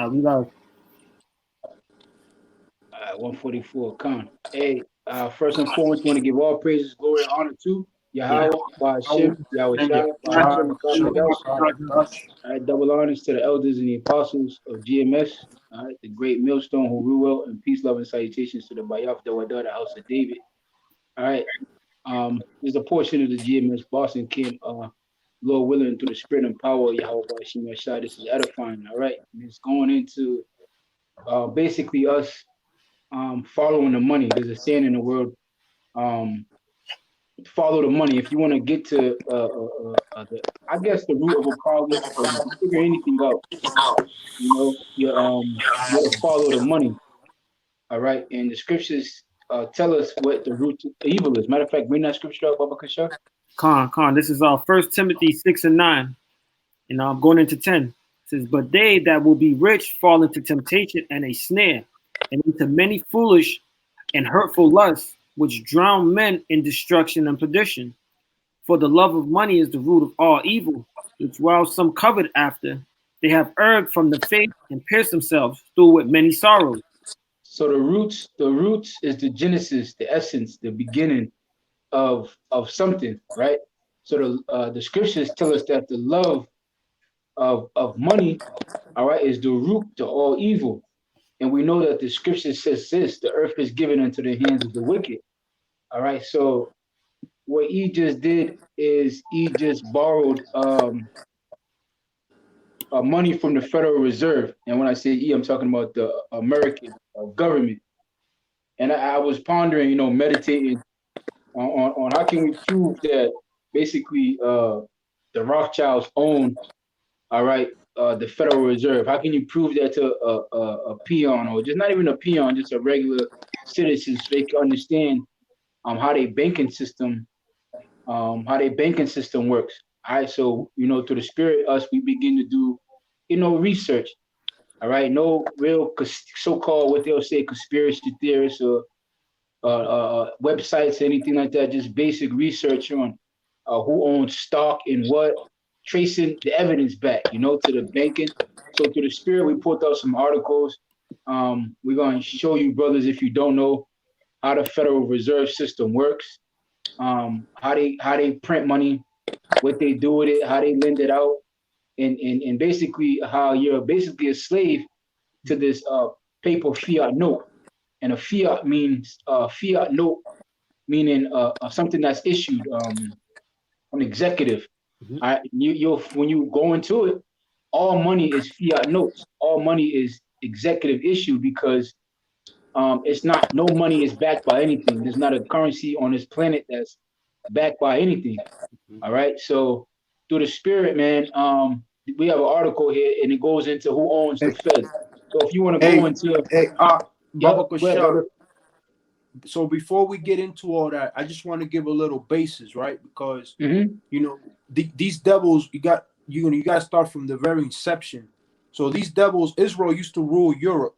We love. 144. Con. Hey, first and foremost, want to give all praises, glory, and honor to Yeah. Yahweh, Bahashim, Yahweh Shai, Bahashim, and Kwakadosh. All right, double honors to the elders and the apostles of GMS. All right, the great millstone who rule well, and peace, love, and salutations to the Bayaf Dawadah, the house of David. All right, there's a portion of the GMS Boston Camp, Lord willing, through the spirit and power of Yahweh Bahashim Yahshai. This is edifying. All right, and it's going into basically us following the money. There's a saying in the world, um, follow the money. If you want to get to, I guess the root of a problem, or to figure anything out, you got to follow the money. All right, and the scriptures tell us what the root of evil is. Matter of fact, bring that scripture up, Baba Kasha. Con. This is First Timothy 6:9, and I'm going into 10. It says, "But they that will be rich fall into temptation and a snare, and into many foolish and hurtful lusts, which drown men in destruction and perdition. For the love of money is the root of all evil, which while some covet after, they have erred from the faith and pierced themselves through with many sorrows." So the roots is the genesis, the essence, the beginning of something, right? So the scriptures tell us that the love of money, all right, is the root to all evil. And we know that the scripture says this: the earth is given into the hands of the wicked. All right. So what he just did is he just borrowed money from the Federal Reserve. And when I say he, I'm talking about the American government. And I was pondering, meditating on how can we prove that basically the Rothschilds own, all right, the Federal Reserve. How can you prove that to a peon, or just not even a peon, just a regular citizen, so they can understand how their banking system works. All right, so through the spirit, us we begin to do, research. All right, no real so-called what they'll say conspiracy theorists or websites, anything like that. Just basic research on who owns stock and what, tracing the evidence back, to the banking. So through the spirit, we put out some articles. We're going to show you, brothers, if you don't know how the Federal Reserve System works, how they print money, what they do with it, how they lend it out, and basically how you're basically a slave to this paper fiat note. And a fiat means fiat note, meaning something that's issued, an executive. You'll when you go into it, all money is fiat notes. All money is executive issue because it's not. No money is backed by anything. There's not a currency on this planet that's backed by anything. All right. So through the spirit, man, we have an article here, and it goes into who owns the Fed. So if you want to go into, Baba Kushar. So before we get into all that, I just want to give a little basis, right? Because these devils, you got to start from the very inception. So these devils, Israel used to rule Europe,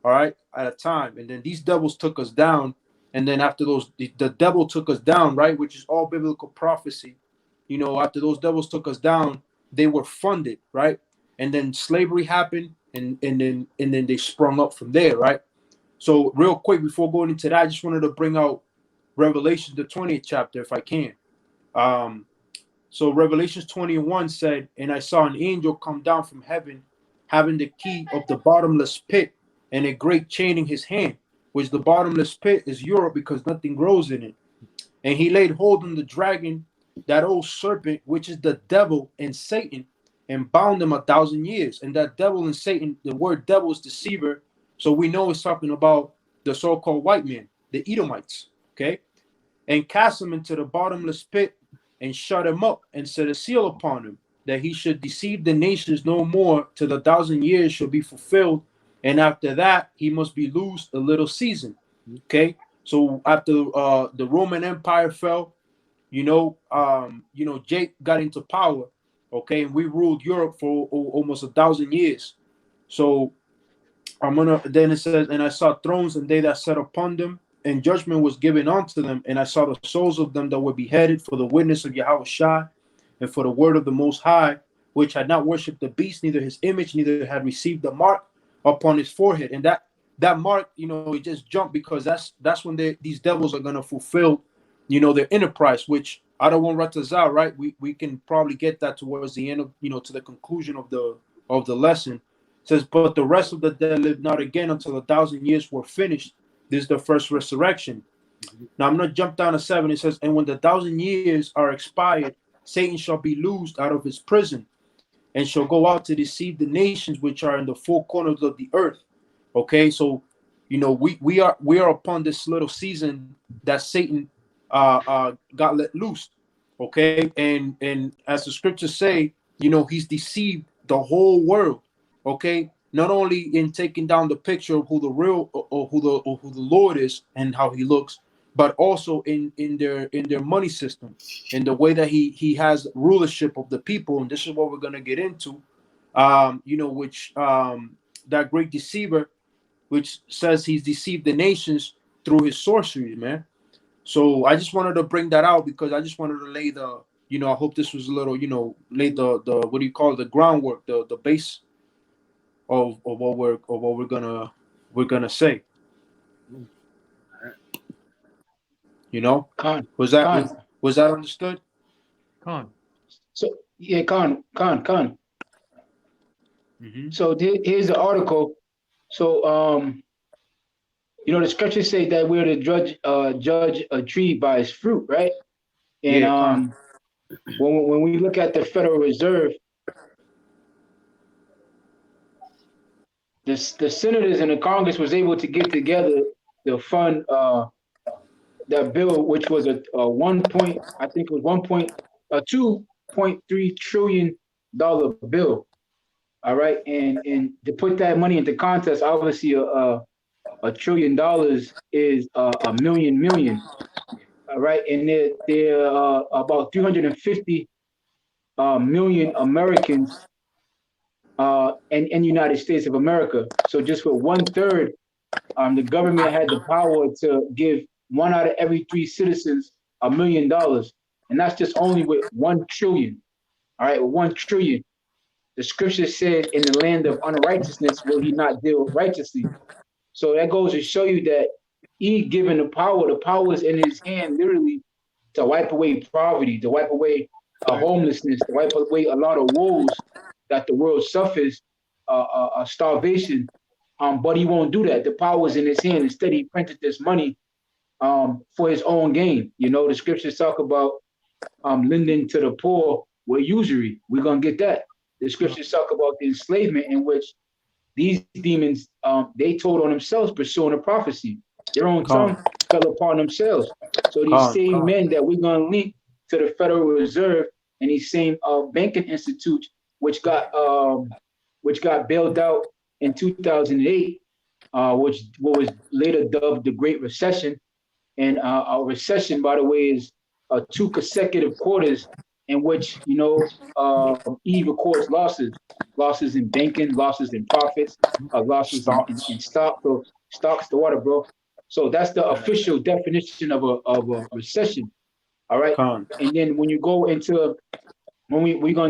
all right, at a time, and then these devils took us down, and then after those, the devil took us down, right, which is all biblical prophecy. After those devils took us down, they were funded, right, and then slavery happened, and then they sprung up from there, right. So real quick, before going into that, I just wanted to bring out Revelation, the 20th chapter, if I can. So Revelations 21 said, "And I saw an angel come down from heaven, having the key of the bottomless pit and a great chain in his hand," which the bottomless pit is Europe because nothing grows in it. "And he laid hold on the dragon, that old serpent, which is the devil and Satan, and bound him 1,000 years. And that devil and Satan, the word devil is deceiver. So we know it's talking about the so-called white men, the Edomites, okay? And cast him into the bottomless pit and shut him up and set a seal upon him, that he should deceive the nations no more till the 1,000 years shall be fulfilled. And after that, he must be loosed a little season." Okay. So after the Roman Empire fell, Jake got into power. Okay. And we ruled Europe for almost 1,000 years. So then it says, "And I saw thrones, and they that sat upon them, and judgment was given unto them. And I saw the souls of them that were beheaded for the witness of Yahweh Shai, and for the word of the Most High, which had not worshipped the beast, neither his image, neither had received the mark upon his forehead. And that mark, it just jumped, because that's when these devils are going to fulfill, their enterprise, which I don't want Ratazar, right? We can probably get that towards the end of, to the conclusion of the lesson. It says, but the rest of the dead lived not again until 1,000 years were finished. This is the first resurrection. Now I'm going to jump down to 7. It says, and when the 1,000 years are expired, Satan shall be loosed out of his prison and shall go out to deceive the nations which are in the four corners of the earth. Okay, so we are upon this little season that Satan got let loose. Okay, and as the scriptures say, he's deceived the whole world. Okay, not only in taking down the picture of who the real or who the Lord is and how he looks, but also in their money system, in the way that he has rulership of the people. And this is what we're gonna get into, which that great deceiver, which says he's deceived the nations through his sorcery, man. So I just wanted to bring that out, because I just wanted to lay the, I hope this was a little, lay the what do you call it, the groundwork, the base of what we're gonna say. Khan. Was that understood? Khan. So yeah, Khan. Mm-hmm. So here's the article. So the scriptures say that we're to judge a tree by its fruit, right? And when we look at the Federal Reserve, the senators and the Congress was able to get together to fund that bill, which was a 2.3 trillion dollar bill. All right, and to put that money into context, obviously $1 trillion is a million. All right, and there are about 350 million Americans in United States of America. So just for 1/3, the government had the power to give 1 out of every 3 citizens $1 million, and that's just only with 1 trillion. All right, with 1 trillion. The scripture said, in the land of unrighteousness will he not deal righteously. So that goes to show you that he given the power is in his hand, literally, to wipe away poverty, to wipe away homelessness, to wipe away a lot of woes that the world suffers, starvation. But he won't do that. The power is in his hand. Instead, he printed this money for his own gain. The scriptures talk about lending to the poor with usury. We're going to get that. The scriptures talk about the enslavement in which these demons, they told on themselves, pursuing a prophecy. Their own tongue fell upon themselves. So these same men that we're going to link to the Federal Reserve and these same banking institutes, which got bailed out in 2008, which was later dubbed the Great Recession. And a recession, by the way, is 2 consecutive quarters in which Eve records losses in banking, losses in profits, losses in stock. So stock's the water, bro. So that's the official definition of a recession. All right. And then when you go into when we go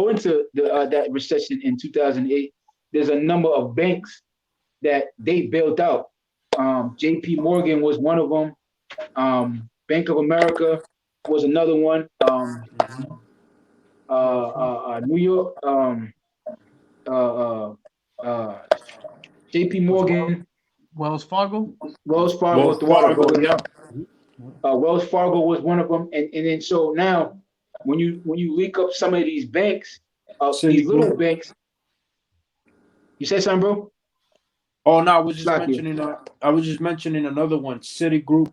into that recession in 2008, there's a number of banks that they bailed out. J.P. Morgan was one of them. Bank of America was another one. New York, J.P. Morgan, Wells Fargo. Wells Fargo was one of them, and then so now when you link up some of these banks, these little banks. You say something, bro? Oh no, I was just mentioning another one, Citigroup.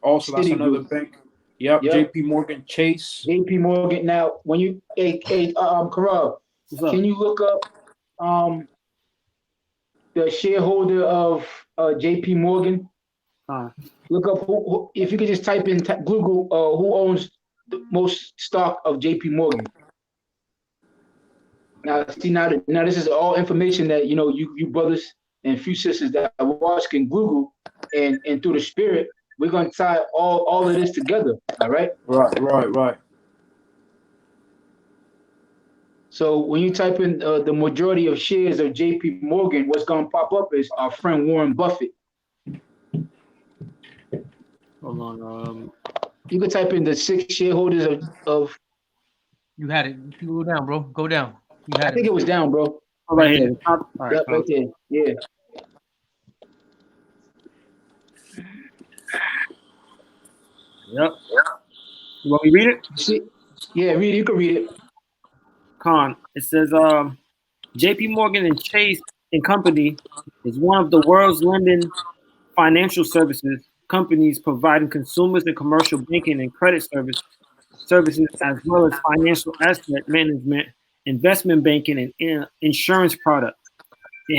Also, that's another bank. Yep. J.P. Morgan Chase. J.P. Morgan. Now, when you, Karal, can you look up the shareholder of J.P. Morgan? Look up who, if you could just type in Google who owns the most stock of J.P. Morgan. Now, see, now this is all information that you brothers and few sisters that I watch can Google, and through the spirit. We're going to tie all of this together, all right? Right. So when you type in the majority of shares of J.P. Morgan, what's going to pop up is our friend Warren Buffett. Hold on. You could type in the 6 shareholders of. You had it. You go down, bro. Go down. You had I think it was down, bro. Oh, right here. All right, Yep, right there. Yeah. Yep. You want me to read it? See? Yeah, read it. You can read it. Con. It says, J.P. Morgan and Chase and Company is one of the world's lending financial services companies providing consumers and commercial banking and credit services as well as financial asset management, investment banking, and insurance products. It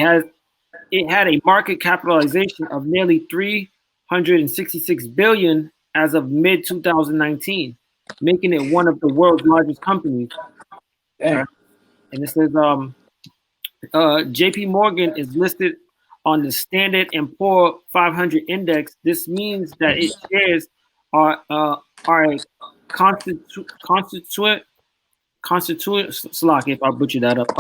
had a market capitalization of nearly $366 billion as of mid 2019, making it one of the world's largest companies. Damn. And it says J.P. Morgan is listed on the Standard & Poor 500 index. This means that its shares are a constituent slack, if I butcher that up,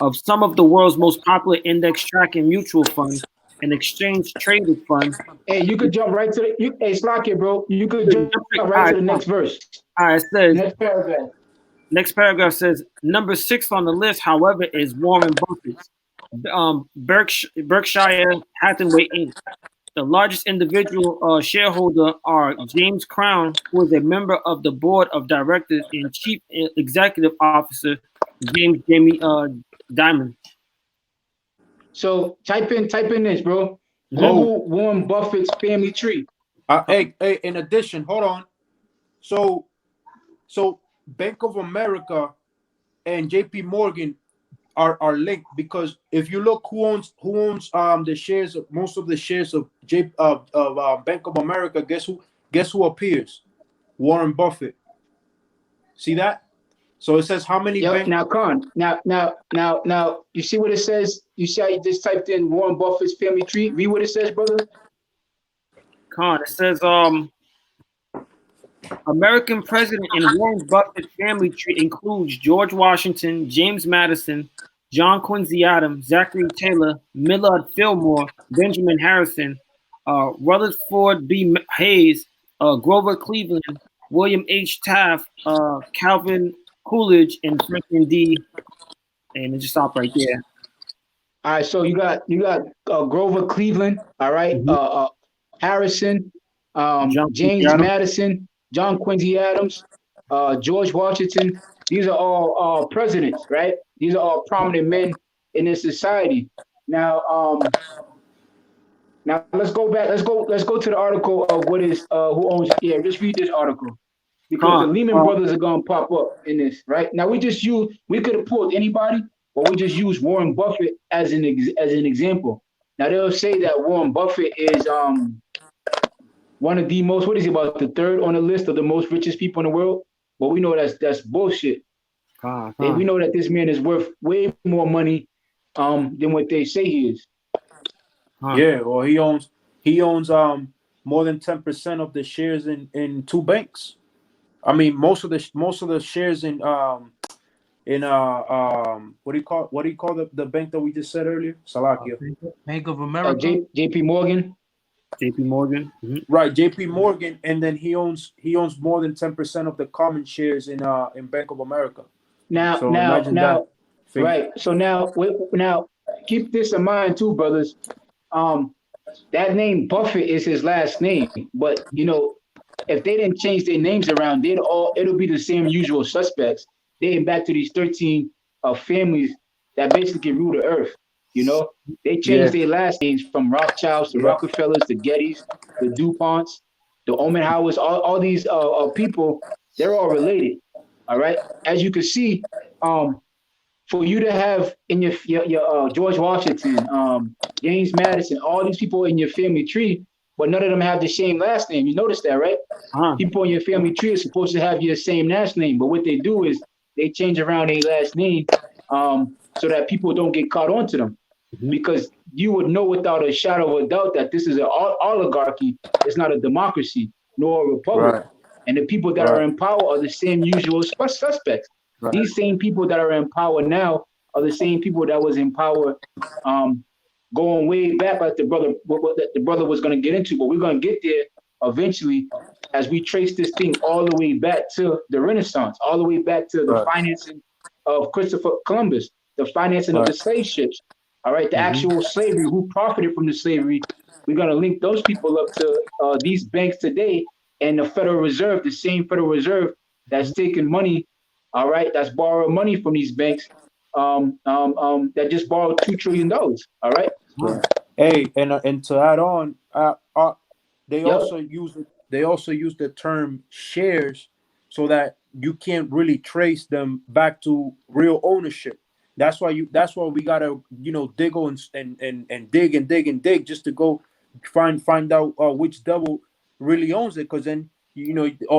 of some of the world's most popular index tracking mutual funds and exchange traded funds. Hey, you could jump right to the. Hey, Slack it, bro. You could jump right to the next verse. All right, it says. Next paragraph. Next paragraph says number 6 on the list, however, is Warren Buffett's Berkshire Hathaway Inc. The largest individual shareholder are James Crown, who is a member of the board of directors, and chief executive officer Jamie Dimon. So type in this, bro. Google Warren Buffett's family tree. Hey, in addition, hold on. So Bank of America and J.P. Morgan are linked, because if you look who owns the shares of most of the shares of Bank of America, guess who appears? Warren Buffett. See that? So it says how many. Yep. Now, Con. Now. You see what it says? You see how you just typed in Warren Buffett's family tree? Read what it says, brother. Con. It says American president and Warren Buffett family tree includes George Washington, James Madison, John Quincy Adams, Zachary Taylor, Millard Fillmore, Benjamin Harrison, Rutherford B. Hayes, Grover Cleveland, William H. Taft, Calvin Coolidge, and Franklin D. And it just stopped right there. All right, so you got Grover Cleveland, all right, Harrison, James Madison, John Quincy Adams, George Washington. These are all presidents, right? These are all prominent men in this society. Now let's go back. Let's go to the article of what is who owns. Yeah, just read this article, because the Lehman Brothers are gonna pop up in this, right? Now we could have pulled anybody, but we just use Warren Buffett as an example. Now they'll say that Warren Buffett is one of the most, what is he, about the 3rd on the list of the most richest people in the world? But we know that's bullshit. We know that this man is worth way more money than what they say he is. Yeah, well, he owns more than 10% of the shares in 2 banks. I mean, most of the shares in what do you call the bank that we just said earlier? Salakia. Bank of America. J.P. Morgan. J.P. Morgan. Mm-hmm. Right, J.P. Morgan, and then he owns more than 10% of the common shares in Bank of America. Now, right. So now, keep this in mind too, brothers. That name Buffett is his last name, but if they didn't change their names around, it'll be the same usual suspects, dating back to these 13 families that basically rule the earth. They changed their last names from Rothschilds to Rockefellers to Gettys, the DuPonts, the Omenhauers, all these people, they're all related. All right. As you can see, for you to have in your George Washington, James Madison, all these people in your family tree, but none of them have the same last name. You notice that, right? People in your family tree are supposed to have your same last name, but what they do is they change around their last name so that people don't get caught onto them. Because you would know without a shadow of a doubt that this is an oligarchy. It's not a democracy nor a republic. Right. And the people that are in power are the same usual suspects. Right. These same people that are in power now are the same people that was in power going way back, like the brother was going to get into, but we're going to get there eventually as we trace this thing all the way back to the Renaissance, all the way back to the financing of Christopher Columbus, the financing of the slave ships, all right, the actual slavery, who profited from the slavery. We're going to link those people up to these banks today and the Federal Reserve, the same Federal Reserve that's taking money, all right, that's borrowing money from these banks that just borrowed $2 trillion, all right? Hey, and to add on, they also use the term shares so that you can't really trace them back to real ownership. That's why we gotta dig and dig just to go find out which double really owns it, because then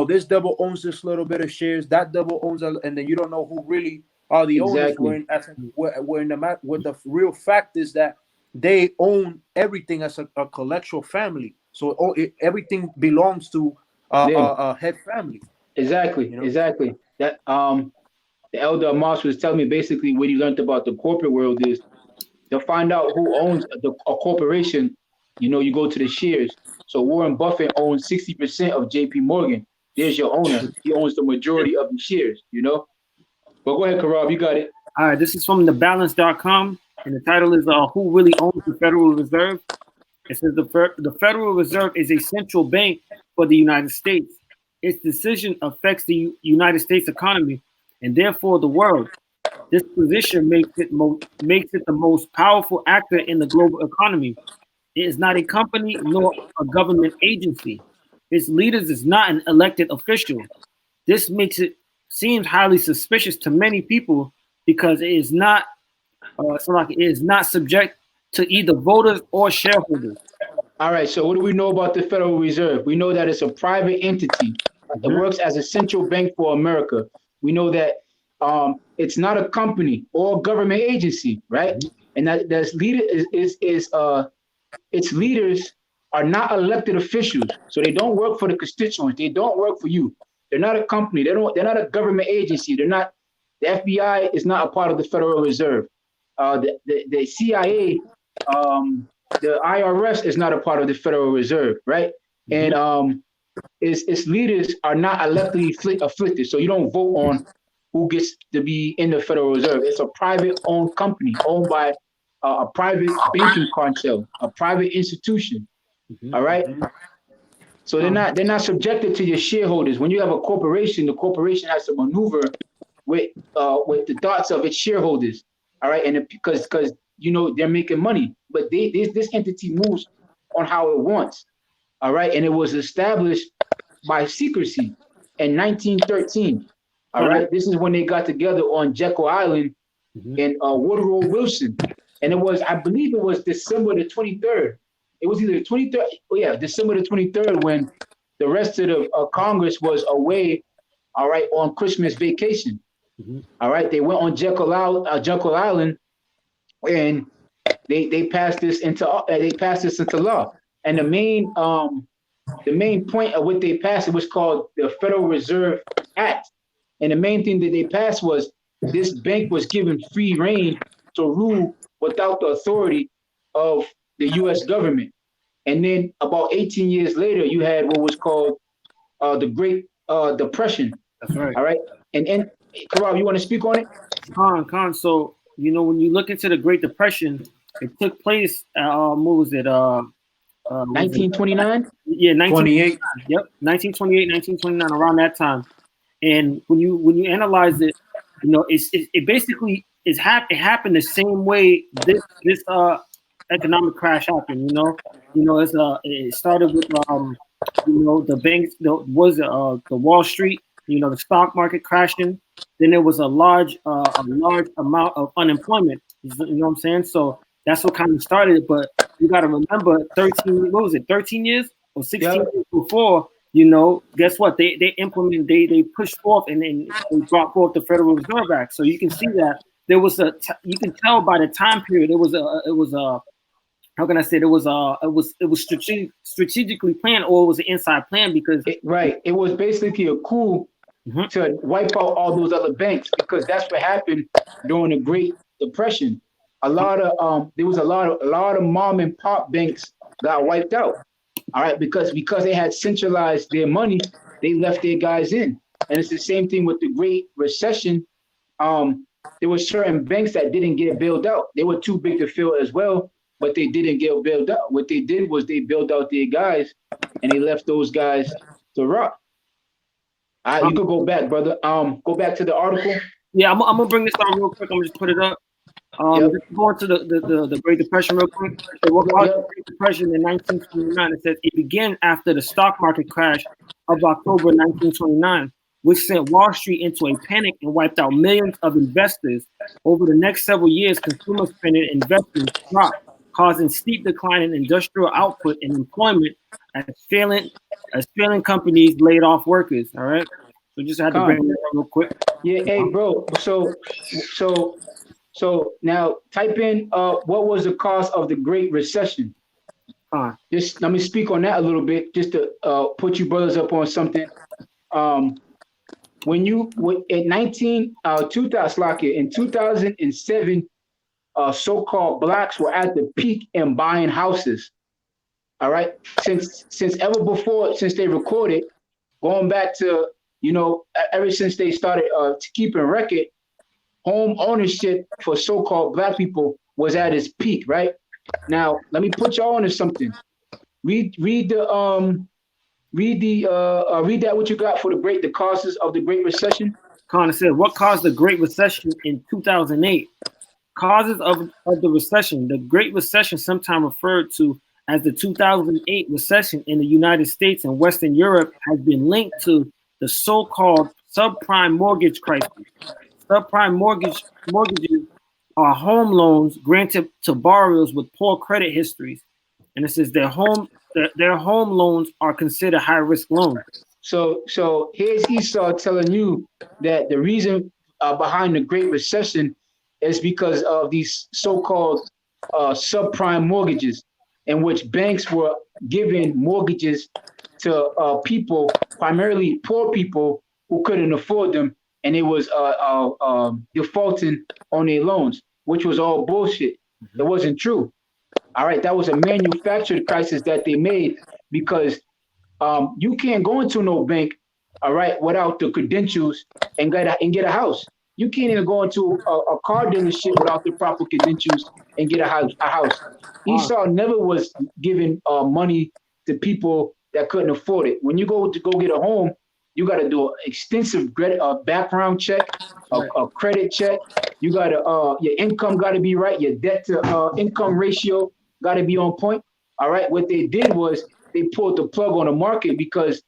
this double owns this little bit of shares, that double owns and then you don't know who really are the owners. When the real fact is that they own everything as a collectual family. So everything belongs to a head family. Exactly. That the elder Amos was telling me basically what he learned about the corporate world is to find out who owns a corporation. You go to the shares. So Warren Buffett owns 60% of JP Morgan. There's your owner. He owns the majority of the shares, But go ahead, Karab, you got it. All right, this is from thebalance.com, and the title is Who Really Owns the Federal Reserve? It says the Federal Reserve is a central bank for the United States. Its decision affects the United States economy and therefore the world. This position makes it the most powerful actor in the global economy. It is not a company nor a government agency. Its leaders is not an elected official. This makes it seem highly suspicious to many people because it is not subject to either voters or shareholders. All right, so what do we know about the Federal Reserve? We know that it's a private entity. It works as a central bank for America. We know that it's not a company or government agency, right? And that its leaders are not elected officials, so they don't work for the constituents. They don't work for you. They're not a company. They're not a government agency. The FBI is not a part of the Federal Reserve. The CIA, the IRS is not a part of the Federal Reserve, right? And its leaders are not elected afflicted, so you don't vote on who gets to be in the Federal Reserve. It's a private-owned company owned by a private banking cartel, a private institution. All right. So they're not subjected to your shareholders. When you have a corporation, the corporation has to maneuver with the thoughts of its shareholders. All right, and because they're making money, but this entity moves on how it wants. All right, and it was established by secrecy in 1913. All right, this is when they got together on Jekyll Island and Woodrow Wilson, and I believe it was December the 23rd. It was either the 23rd, December the 23rd, when the rest of the Congress was away, all right, on Christmas vacation. All right, they went on Jekyll Island, and they passed this into law. And the main point of what they passed, it was called the Federal Reserve Act. And the main thing that they passed was this bank was given free reign to rule without the authority of the U.S. government. And then about 18 years later, you had what was called the Great Depression. That's right. All right. And Karab, you want to speak on it? Khan. So, when you look into the Great Depression, it took place, what was it? 1929? Yeah, 1928. Yep, 1928, 1929, around that time. And when you analyze it, it basically it happened the same way this economic crash happened. It started with the banks, the Wall Street, the stock market crashing. Then there was a large amount of unemployment. You know what I'm saying? So that's what kind of started it. But you got to remember, 13 years or 16 years before, guess what? They implemented, they pushed forth and then they brought forth the Federal Reserve Act. So you can see that there was you can tell by the time period, it was how can I say it was strategically planned, or it was an inside plan, because it was basically a coup to wipe out all those other banks, because that's what happened during the Great Depression. There was a lot of mom and pop banks got wiped out. All right, because they had centralized their money, they left their guys in. And it's the same thing with the Great Recession. There were certain banks that didn't get bailed out. They were too big to fail as well, but they didn't get bailed out. What they did was they bailed out their guys, and they left those guys to rot. All right, you could go back, brother. Go back to the article. Yeah, I'm gonna bring this down real quick. I'm gonna just put it up. Just going to the Great Depression real quick. So what caused the Great Depression in 1929? It says it began after the stock market crash of October 1929, which sent Wall Street into a panic and wiped out millions of investors. Over the next several years, consumer spending and investments dropped, causing steep decline in industrial output and employment as failing companies laid off workers. All right, so just had to bring that up real quick. Yeah, hey, bro. So now type in what was the cause of the Great Recession? Just let me speak on that a little bit, just to put you brothers up on something. In 2007, so-called blacks were at the peak in buying houses. All right, since they recorded, going back to ever since they started keeping record, home ownership for so-called black people was at its peak. Right now, let me put y'all onto something. Read that what you got for the causes of the Great Recession. Connor said, what caused the Great Recession in 2008? Causes of the recession. The Great Recession, sometimes referred to as the 2008 recession in the United States and Western Europe, has been linked to the so-called subprime mortgage crisis. Subprime mortgages are home loans granted to borrowers with poor credit histories, and it says their home loans are considered high-risk loans. So here's Esau telling you that the reason behind the Great Recession is because of these so-called subprime mortgages, in which banks were giving mortgages to people, primarily poor people who couldn't afford them, and it was defaulting on their loans, which was all bullshit. It wasn't true. All right, that was a manufactured crisis that they made, because you can't go into no bank, all right, without the credentials and get a house. You can't even go into a car dealership without the proper credentials and get a house. Esau never was giving money to people that couldn't afford it. When you go get a home, you got to do an extensive background check, a credit check. You got to your income got to be right. Your debt to income ratio got to be on point. All right. What they did was they pulled the plug on the market because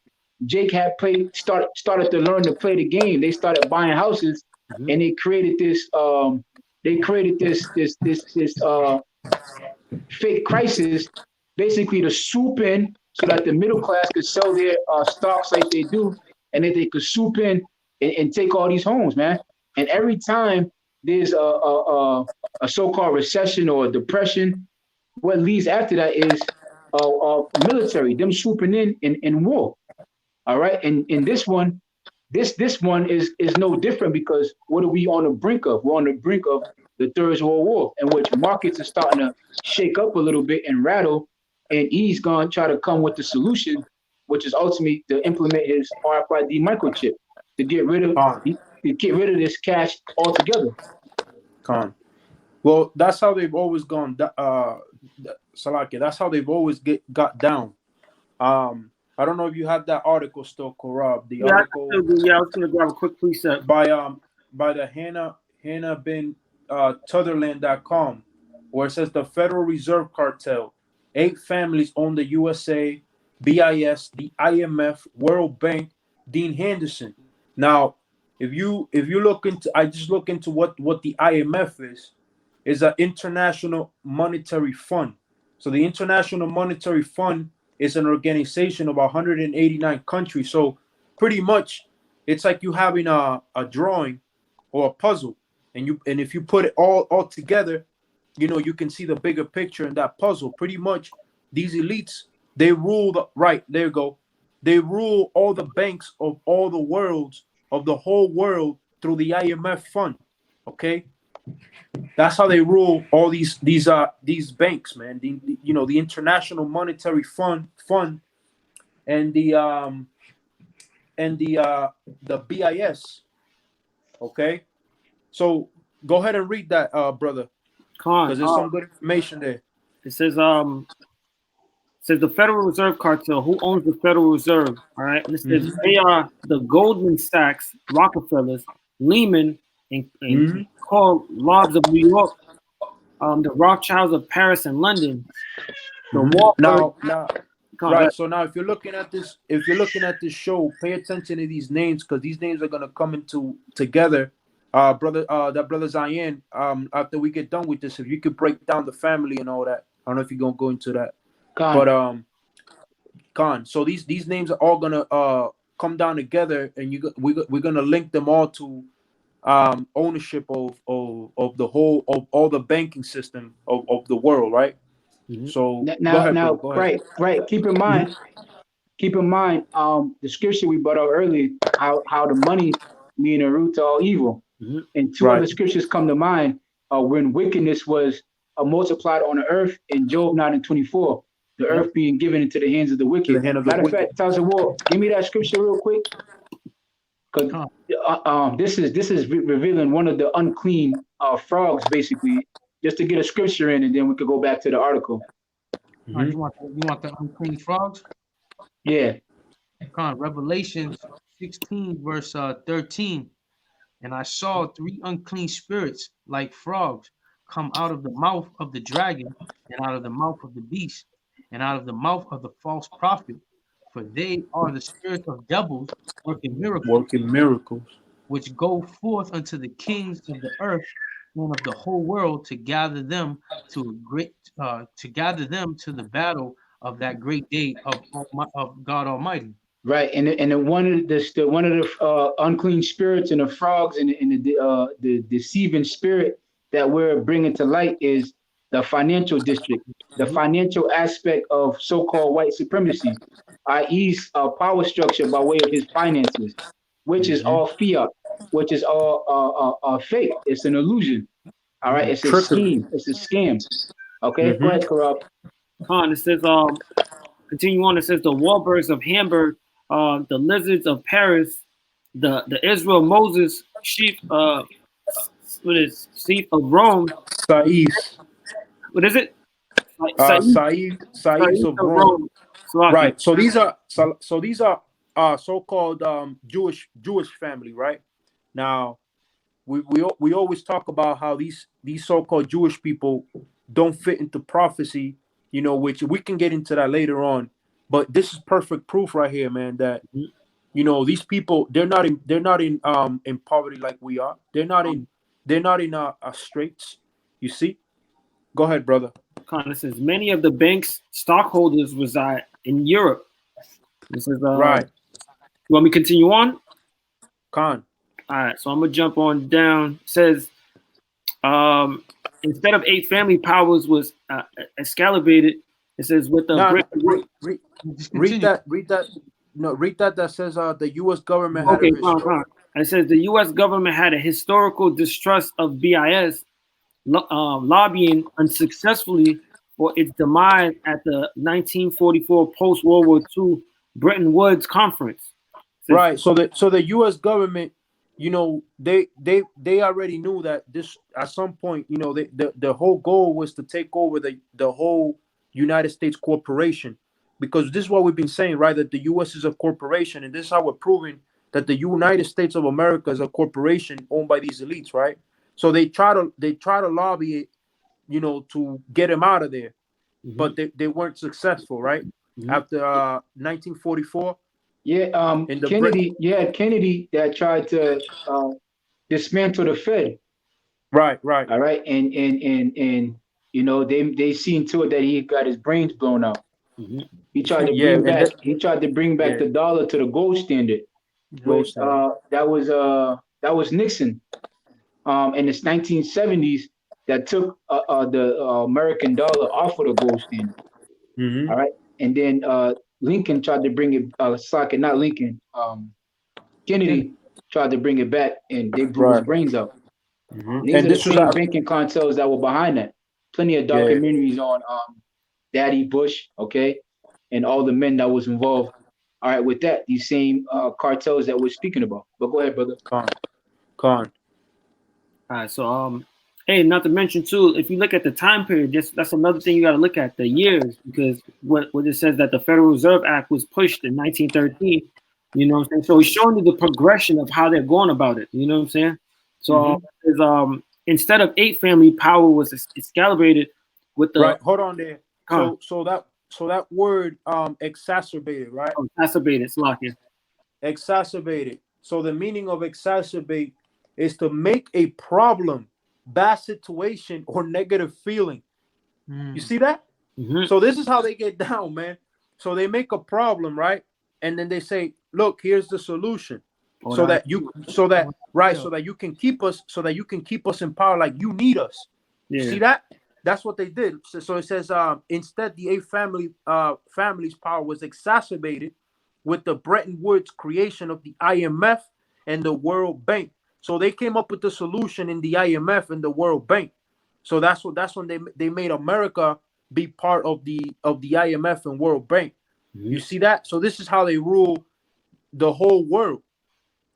Jake had started to learn to play the game. They started buying houses, and they created this. This fake crisis, basically to swoop in so that the middle class could sell their stocks like they do, and then they could swoop in and take all these homes, man. And every time there's a so-called recession or a depression, what leads after that is military, them swooping in war. All right, and this one is no different, because what are we on the brink of? We're on the brink of the Third World War, in which markets are starting to shake up a little bit and rattle, and he's going to try to come with the solution, which is ultimately to implement his RFID microchip to get rid of this cash altogether. Well, that's how they've always gone. Salaki, that's how they've always got down. I don't know if you have that article still, Korab. The article. I was going to grab a quick precept by the Hannah bin Tutherland.com, where it says the Federal Reserve Cartel, 8 families own the USA, BIS, the IMF, World Bank, Dean Henderson. Now, if you look into, I just look into what the IMF is an international monetary fund. So the International Monetary Fund is an organization of 189 countries. So pretty much it's like you having a drawing or a puzzle, and if you put it all together, you can see the bigger picture in that puzzle. Pretty much these elites, they rule they rule all the banks of all the worlds of the whole world through the IMF fund. Okay, that's how they rule all these banks, man. The International Monetary Fund and the BIS. Okay, so go ahead and read that, brother, because there's some good information there. It says the Federal Reserve Cartel. Who owns the Federal Reserve? All right, and it says they are the Goldman Sachs, Rockefellers, Lehman, and called Lobs of New York, the Rothschilds of Paris and London. Now, right. So now, if you're looking at this show, pay attention to these names, because these names are gonna come together. Brother Zion. After we get done with this, if you could break down the family and all that. I don't know if you're gonna go into that, Khan. So these names are all gonna come down together, and we're gonna link them all to ownership of the whole of all the banking system of the world, right? So now, right. Keep in mind, the scripture we brought out earlier, how the money being a root to all evil, and two other scriptures come to mind when wickedness was multiplied on the earth in Job 9:24, the earth being given into the hands of the wicked. Matter of fact, Taz of War, give me that scripture real quick, because this is revealing one of the unclean frogs, basically, just to get a scripture in, and then we could go back to the article. You want the unclean frogs? Yeah. Revelation 16 verse 13. And I saw 3 unclean spirits like frogs come out of the mouth of the dragon, and out of the mouth of the beast, and out of the mouth of the false prophet. For they are the spirits of devils working miracles, which go forth unto the kings of the earth and of the whole world to gather them to the battle of that great day of God Almighty. Right, and one of the unclean spirits and the frogs and the deceiving spirit that we're bringing to light is the financial district, the financial aspect of so-called white supremacy, i.e., power structure by way of his finances, which is all fiat, which is all fake. It's an illusion. All right, it's a scheme. It's a scam. Okay, go ahead, Corrupt. It says continue on. It says the Wahlbergs of Hamburg, the Lizards of Paris, the Israel Moses sheep sheep of Rome. What is it? Saif of Rome. Right. So these are so-called Jewish family, right? Now we always talk about how these so-called Jewish people don't fit into prophecy, which we can get into that later on. But this is perfect proof right here, man, that these people, they're not in poverty like we are. They're not in straits. You see? Go ahead, brother. It says many of the bank's stockholders reside in Europe. This is right. You want me to continue on? Khan. All right, so I'm gonna jump on down. It says instead of 8 family powers was escalated. It says with the read that. No, read that. That says the U.S. government had It says the U.S. government had a historical distrust of BIS, lobbying unsuccessfully for its demise at the 1944 post-World War II Bretton Woods Conference. Right. So the U.S. government, they already knew that this at some point, the whole goal was to take over the whole United States corporation, because this is what we've been saying, right? That the U.S. is a corporation, and this is how we're proving that the United States of America is a corporation owned by these elites, right? So they try to lobby it, to get him out of there, but they weren't successful, right? After 1944. Yeah, Kennedy. Kennedy that tried to dismantle the Fed. Right. All right, and they seen to it that he got his brains blown out. He tried to bring back the dollar to the gold standard. Which, that was Nixon. In the 1970s, that took the American dollar off of the gold standard. All right, and then Lincoln tried to bring it. Not Lincoln. Kennedy tried to bring it back, and they blew his brains out. Mm-hmm. These are the same banking cartels that were behind that. Plenty of documentaries on Daddy Bush, okay, and all the men that was involved. All right, with that, these same cartels that we're speaking about. But go ahead, brother. Con. All right, so hey, not to mention too, if you look at the time period, that's another thing you got to look at, the years, because what it says that the Federal Reserve Act was pushed in 1913. You know what I'm saying? So it's showing you the progression of how they're going about it. You know what I'm saying? So instead of 8 family, power was escalated with the right. Hold on there. So that word exacerbated, right? Exacerbated, Slakia. Exacerbated. So the meaning of exacerbate is to make a problem, bad situation, or negative feeling. You see that? Mm-hmm. So this is how they get down, man. So they make a problem, right? And then they say, look, here's the solution. So that you can keep us in power like you need us. Yeah. See that? That's what they did. So it says instead the 8 families power was exacerbated with the Bretton Woods creation of the IMF and the World Bank. So they came up with the solution in the IMF and the World Bank. So that's when they made America be part of the IMF and World Bank. Mm-hmm. You see that? So this is how they rule the whole world.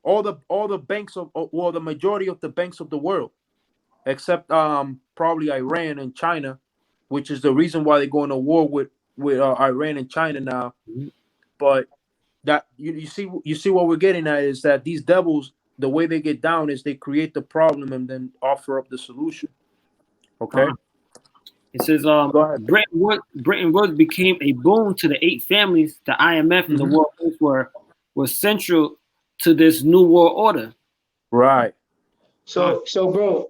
All the banks the majority of the banks of the world, except probably Iran and China, which is the reason why they're going to war with Iran and China now. Mm-hmm. But that you see what we're getting at is that these devils, the way they get down is they create the problem and then offer up the solution. Okay. It says Bretton Woods became a boon to the 8 families. The IMF and the World Bank were central to this new world order. Right. So bro,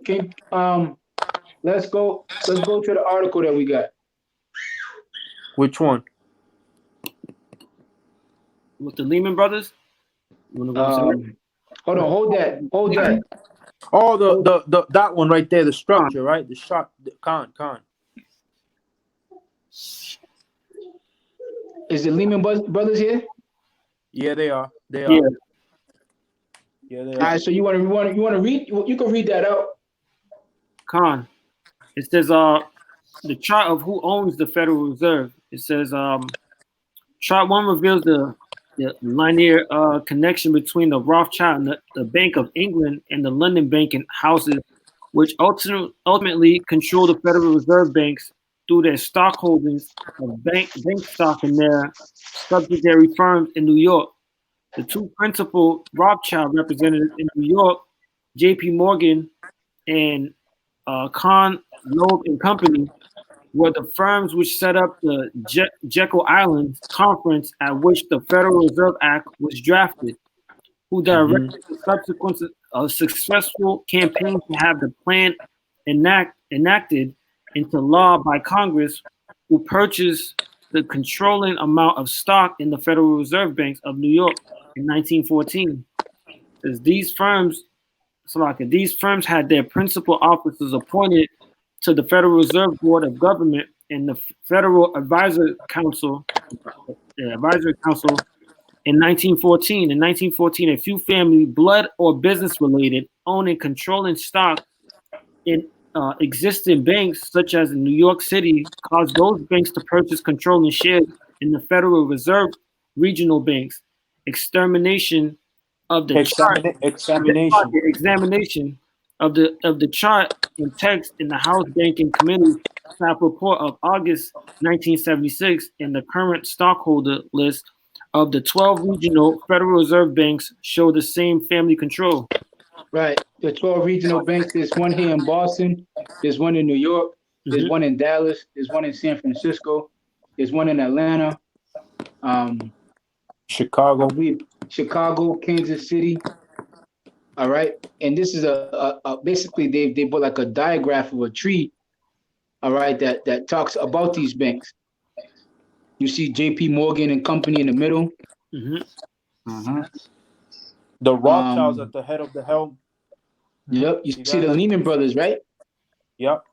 let's go to the article that we got. Which one? With the Lehman Brothers? Hold that. Oh, the that one right there, the structure, right? The shot, con. Is the Lehman Brothers here? Yeah, they are. They are. Yeah, they are. All right, so you want to read? You can read that out. Con. It says the chart of who owns the Federal Reserve. It says chart 1 reveals the linear connection between the Rothschild and the Bank of England and the London banking houses, which ultimately control the Federal Reserve banks through their stock holdings of bank stock in their subsidiary firms in New York. The 2 principal Rothschild representatives in New York, J.P. Morgan and Kahn, Loeb and Company, were the firms which set up the Jekyll Island Conference at which the Federal Reserve Act was drafted, who directed the subsequent successful campaign to have the plan enacted into law by Congress, who purchased the controlling amount of stock in the Federal Reserve Banks of New York in 1914. As these firms had their principal officers appointed to the Federal Reserve Board of Government and the Federal Advisory Council in 1914. In 1914, a few family, blood or business related, own and controlling stock in existing banks, such as in New York City, caused those banks to purchase controlling shares in the Federal Reserve regional banks. Examination of the chart and text in the House Banking Committee staff report of August 1976 and the current stockholder list of the 12 regional Federal Reserve banks show the same family control. Right. The 12 regional banks, there's one here in Boston, there's one in New York, there's one in Dallas, there's one in San Francisco, there's one in Atlanta, Chicago, Kansas City. All right. And this is basically they put like a diagram of a tree, all right, that talks about these banks. You see JP Morgan and Company in the middle. The Rothschilds at the head of the helm. Yep. You see the Lehman Brothers, right? Yep.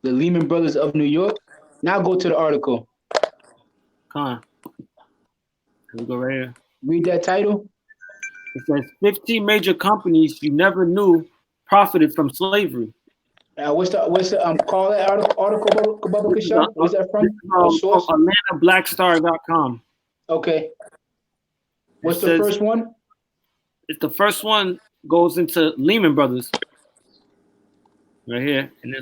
The Lehman Brothers of New York. Now go to the article. Come on. Here we go right here. Read that title. It says 15 major companies you never knew profited from slavery. What's the call that article Baba Kashaw? Where's that from? What source? From AtlantaBlackStar.com. Okay. What's the first one? It's the first one goes into Lehman Brothers. Right here. And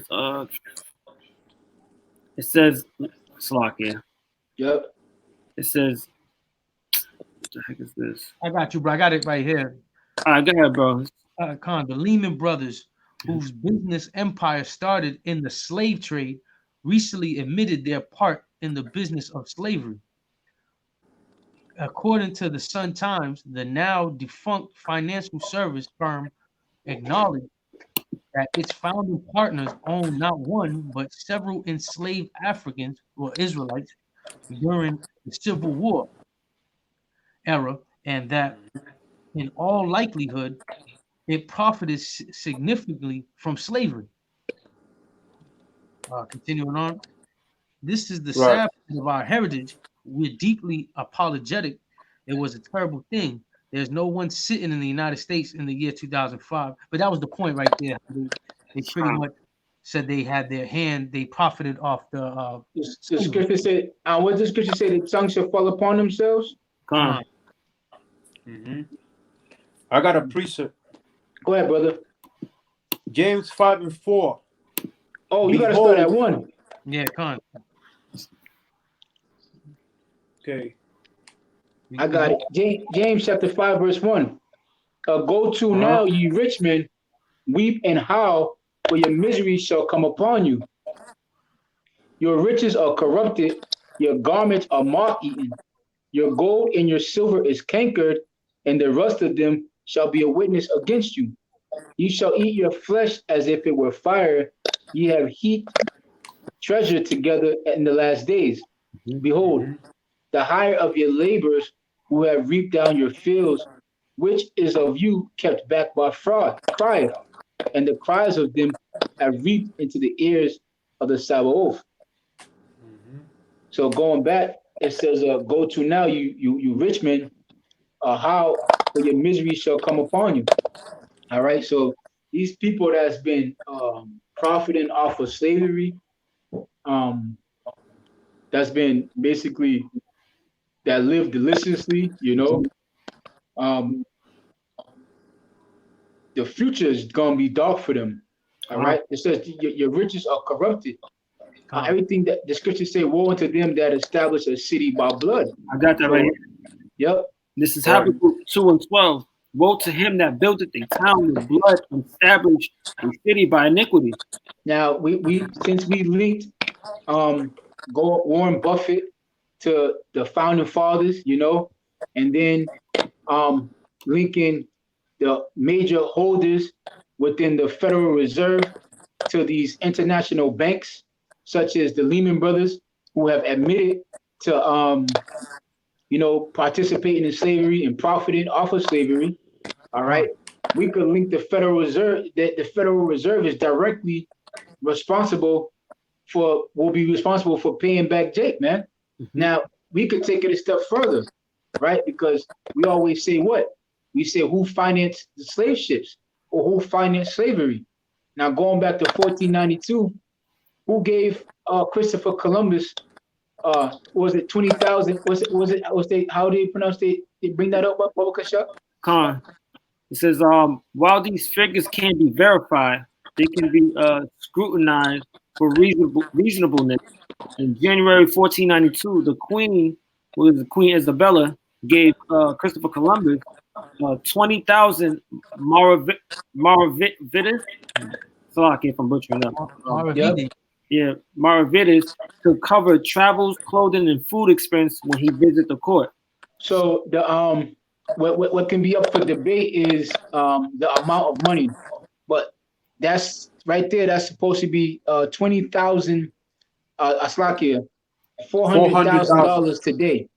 it says Slovakia. Yep. It says what the heck is this? I got you, bro. I got it right here. All right, go ahead, bro. Khan, the Lehman Brothers, whose business empire started in the slave trade, recently admitted their part in the business of slavery. According to the Sun Times, the now defunct financial service firm acknowledged that its founding partners owned not one, but several enslaved Africans or Israelites during the Civil War era, and that in all likelihood, it profited significantly from slavery. Continuing on, this is the sad part of our heritage. We're deeply apologetic. It was a terrible thing. There's no one sitting in the United States in the year 2005. But that was the point right there. They pretty much said they had their hand. They profited off the. The scripture said, what does the scripture say? The tongue shall fall upon themselves. Mm-hmm. I got a precept. Go ahead, brother. James 5:4. Oh, you got to start at 1. Yeah, Con. Okay. I got it. James chapter 5, verse 1. Go to now, ye rich men, weep and howl, for your misery shall come upon you. Your riches are corrupted, your garments are moth-eaten, your gold and your silver is cankered, and the rust of them shall be a witness against you. You shall eat your flesh as if it were fire. Ye have heaped treasure together in the last days. Behold, the hire of your laborers who have reaped down your fields, which is of you kept back by fraud, crieth, and the cries of them have reaped into the ears of the Sabaoth. So going back, it says, go to now, you rich men, how your misery shall come upon you. All right, so these people that's been profiting off of slavery, that's been basically, that live deliciously, you know, the future is going to be dark for them. All right, it says your riches are corrupted. Everything that the scriptures say, woe unto them that establish a city by blood. I got that right here. Yep. This is Habakkuk 2:12. Woe to him that buildeth a town with blood and established a city by iniquity. Now we since we linked Warren Buffett to the founding fathers, you know, and then linking the major holders within the Federal Reserve to these international banks, such as the Lehman Brothers, who have admitted to you know, participating in slavery and profiting off of slavery. All right, we could link the Federal Reserve, that the Federal Reserve is directly responsible for, will be responsible for paying back Jake, man. Now, we could take it a step further, right? Because we always say what? We say who financed the slave ships or who financed slavery. Now, going back to 1492, who gave Christopher Columbus, was it 20,000? How do you pronounce it? They bring that up, Baba Kashaw? Khan. It says, while these figures can't be verified, they can be scrutinized for reasonableness. In January 1492, the Queen, who is Queen Isabella, gave Christopher Columbus 20,000 maravedis. So I can't from butchering up. Yeah, maravedis to cover travels, clothing, and food expense when he visited the court. So the what can be up for debate is the amount of money, but that's right there. That's supposed to be 20,000. $400,000 today,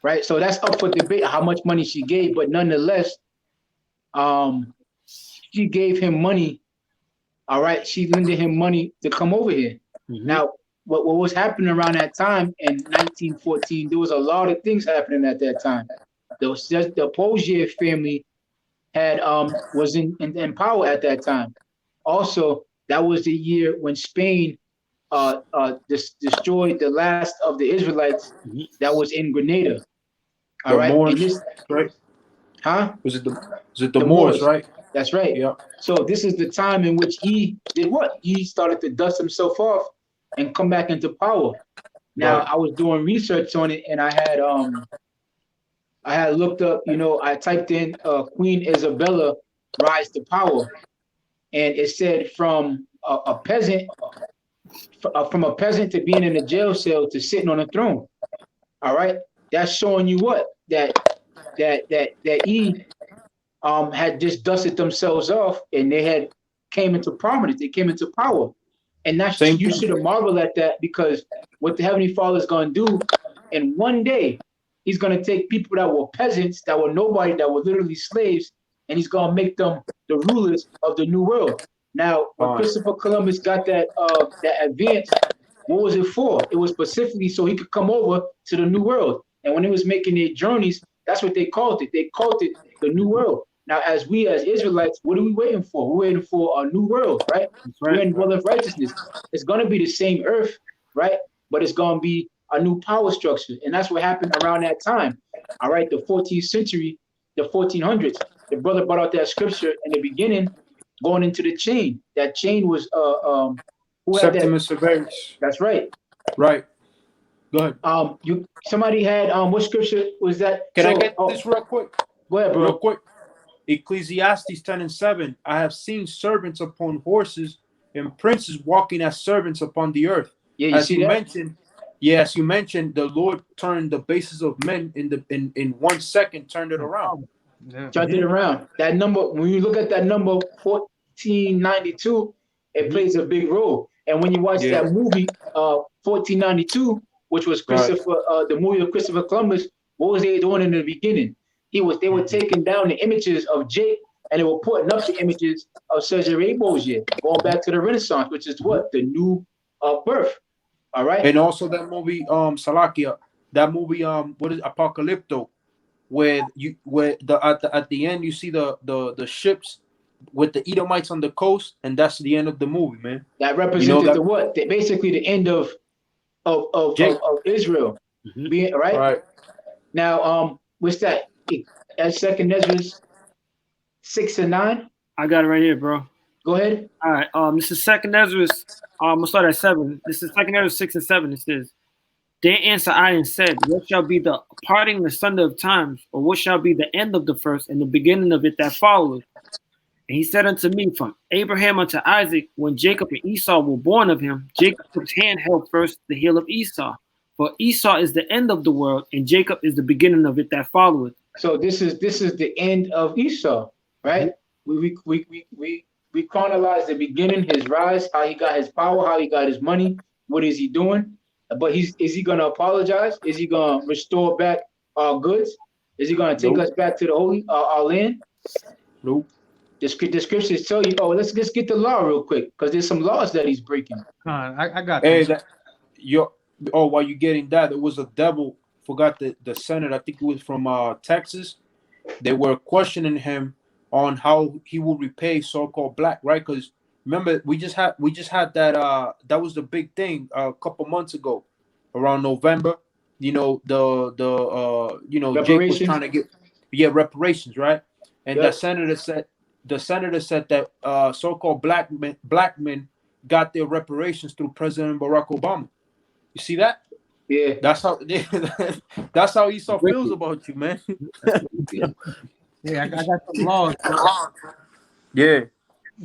right? So that's up for debate how much money she gave, but nonetheless, she gave him money. All right, she lended him money to come over here. Now, what was happening around that time in 1914? There was a lot of things happening at that time. the Pogier family had was in power at that time. Also, that was the year when Spain destroyed the last of the Israelites that was in Grenada. All The right, Moors, and this, right? huh? Was it the Moors, right? That's right. Yeah. So this is the time in which he did what? He started to dust himself off and come back into power. Now Right. I was doing research on it, and I had looked up. I typed in Queen Isabella rise to power, and it said from a peasant to being in a jail cell to sitting on a throne. All right, that's showing you what that he had just dusted themselves off, and they had came into prominence. They came into power, and that's Same you thing. should have marveled at that, because what the Heavenly Father is going to do, and one day he's going to take people that were peasants, that were nobody, that were literally slaves, and he's going to make them the rulers of the new world. Now, when Christopher Columbus got that advance, what was it for? It was specifically so he could come over to the new world. And when he was making their journeys, that's what they called it. They called it the new world. Now, as we as Israelites, what are we waiting for? We're waiting for a new world, right? We're in world of righteousness. It's going to be the same earth, right? But it's going to be a new power structure. And that's what happened around that time. All right, the 14th century, the 1400s. The brother brought out that scripture in the beginning, going into the chain. That chain was who had Septimus that? Severus. That's right. Right. Go ahead. Somebody had what scripture was that? Can I get this real quick? Go ahead, bro. Real quick. Ecclesiastes 10:7. I have seen servants upon horses and princes walking as servants upon the earth. Yeah, as you mentioned, the Lord turned the bases of men in 1 second, turned it around. Yeah. Turned it around. That number, when you look at that number 1492, it plays a big role. And when you watch that movie, 1492, which was the movie of Christopher Columbus, what was they doing in the beginning? They were taking down the images of Jake, and they were putting up the images of Cesare Borgia, going back to the Renaissance, which is what? The new birth. All right. And also that movie, Salakia, that movie, what is Apocalypto, where at the end you see the ships with the Edomites on the coast, and that's the end of the movie, man. That represented the what? Basically the end of Israel. Being right. Right. Now, what's that? That's 2nd Ezra 6 and 9. I got it right here, bro. Go ahead. All right. This is 2nd Ezra. I'm gonna start at 7. This is 2nd Ezra 6 and 7. It says, "They answered I and said, What shall be the parting asunder of times, or what shall be the end of the first and the beginning of it that followeth? And he said unto me, From Abraham unto Isaac, when Jacob and Esau were born of him, Jacob's hand held first the heel of Esau. For Esau is the end of the world, and Jacob is the beginning of it that followeth." So this is the end of Esau, right? We chronologize the beginning, his rise, how he got his power, how he got his money, what is he doing? But is he gonna apologize? Is he gonna restore back our goods? Is he gonna take us back to the holy our land? Nope. The scriptures tell you, let's just get the law real quick, because there's some laws that he's breaking. I got this. While you're getting that, there was a devil, forgot the Senate, I think it was from Texas. They were questioning him on how he will repay so-called black, right? Because remember, we just had that that was the big thing a couple months ago, around November. The Jake was trying to get reparations, right? And the senator said that so-called black men got their reparations through President Barack Obama. You see that? Yeah. That's how Esau feels about you, man. Yeah, I got some laws. Yeah.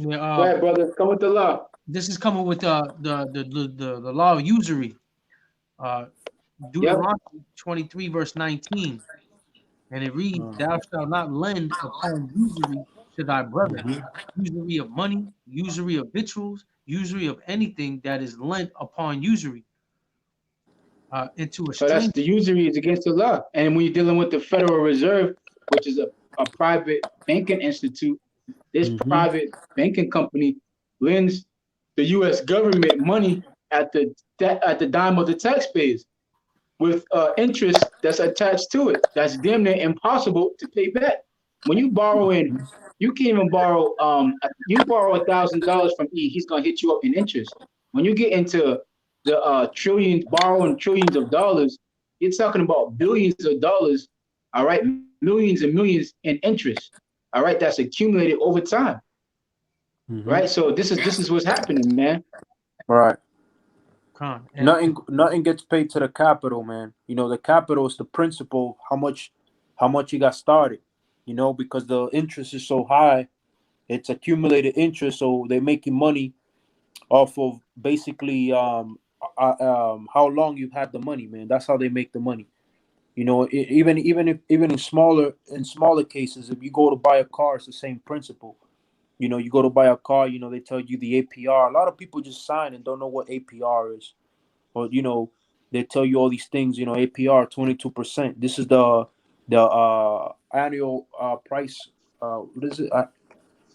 Go ahead, brother. Come with the law. This is coming with the law of usury. Deuteronomy 23 verse 19, and it reads, "Thou shalt not lend upon usury to thy brother, usury of money, usury of victuals, usury of anything that is lent upon usury." So that's the usury is against the law. And when you're dealing with the Federal Reserve, which is a private banking institute, this private banking company lends the U.S. government money at the dime of the taxpayers. with interest that's attached to it. That's damn near impossible to pay back. When you borrowing, you can't even borrow. You borrow $1,000 from E, he's gonna hit you up in interest. When you get into the borrowing trillions of dollars, you're talking about billions of dollars. All right, millions and millions in interest. All right, that's accumulated over time. Right, so this is what's happening, man. Right. And Nothing gets paid to the capital, man. You know, the capital is the principal. How much you got started? You know, because the interest is so high, it's accumulated interest. So they're making money off of basically how long you've had the money, man. That's how they make the money. You know, even in smaller cases, if you go to buy a car, it's the same principle. You know, you go to buy a car, you know, they tell you the APR. A lot of people just sign and don't know what APR is. Or, you know, they tell you all these things, you know, APR 22%. This is the annual price. What is it?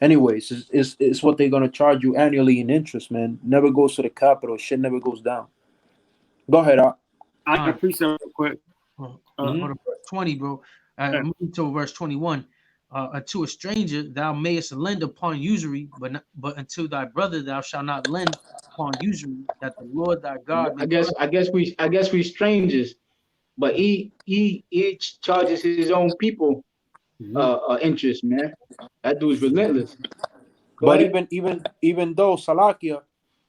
Anyways, it's what they're gonna charge you annually in interest, man. Never goes to the capital. Shit never goes down. Go ahead, I appreciate it real quick. Verse 20, bro. Moving to verse 21. To a stranger thou mayest lend upon usury, but unto thy brother thou shalt not lend upon usury, that the Lord thy God. I guess we strangers, but he charges his own people interest, man. That dude's relentless. But even though Salakia,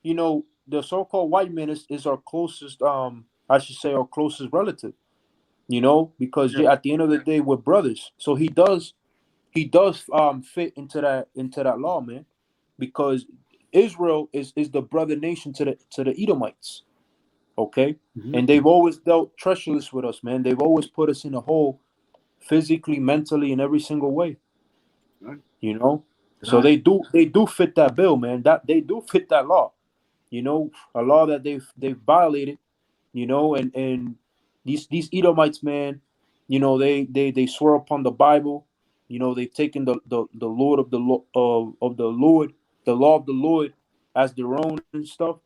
you know, the so-called white man is our closest I should say our closest relative, you know, because at the end of the day we're brothers. So he does fit into that law, man, because Israel is the brother nation to the Edomites, okay, and they've always dealt treacherous with us, man. They've always put us in a hole, physically, mentally, in every single way, you know. So they do fit that bill, man. That they do fit that law, you know, a law that they've violated, you know, and these Edomites, man, you know, they swear upon the Bible. You know, they've taken the Lord of the Lord, the law of the Lord as their own and stuff.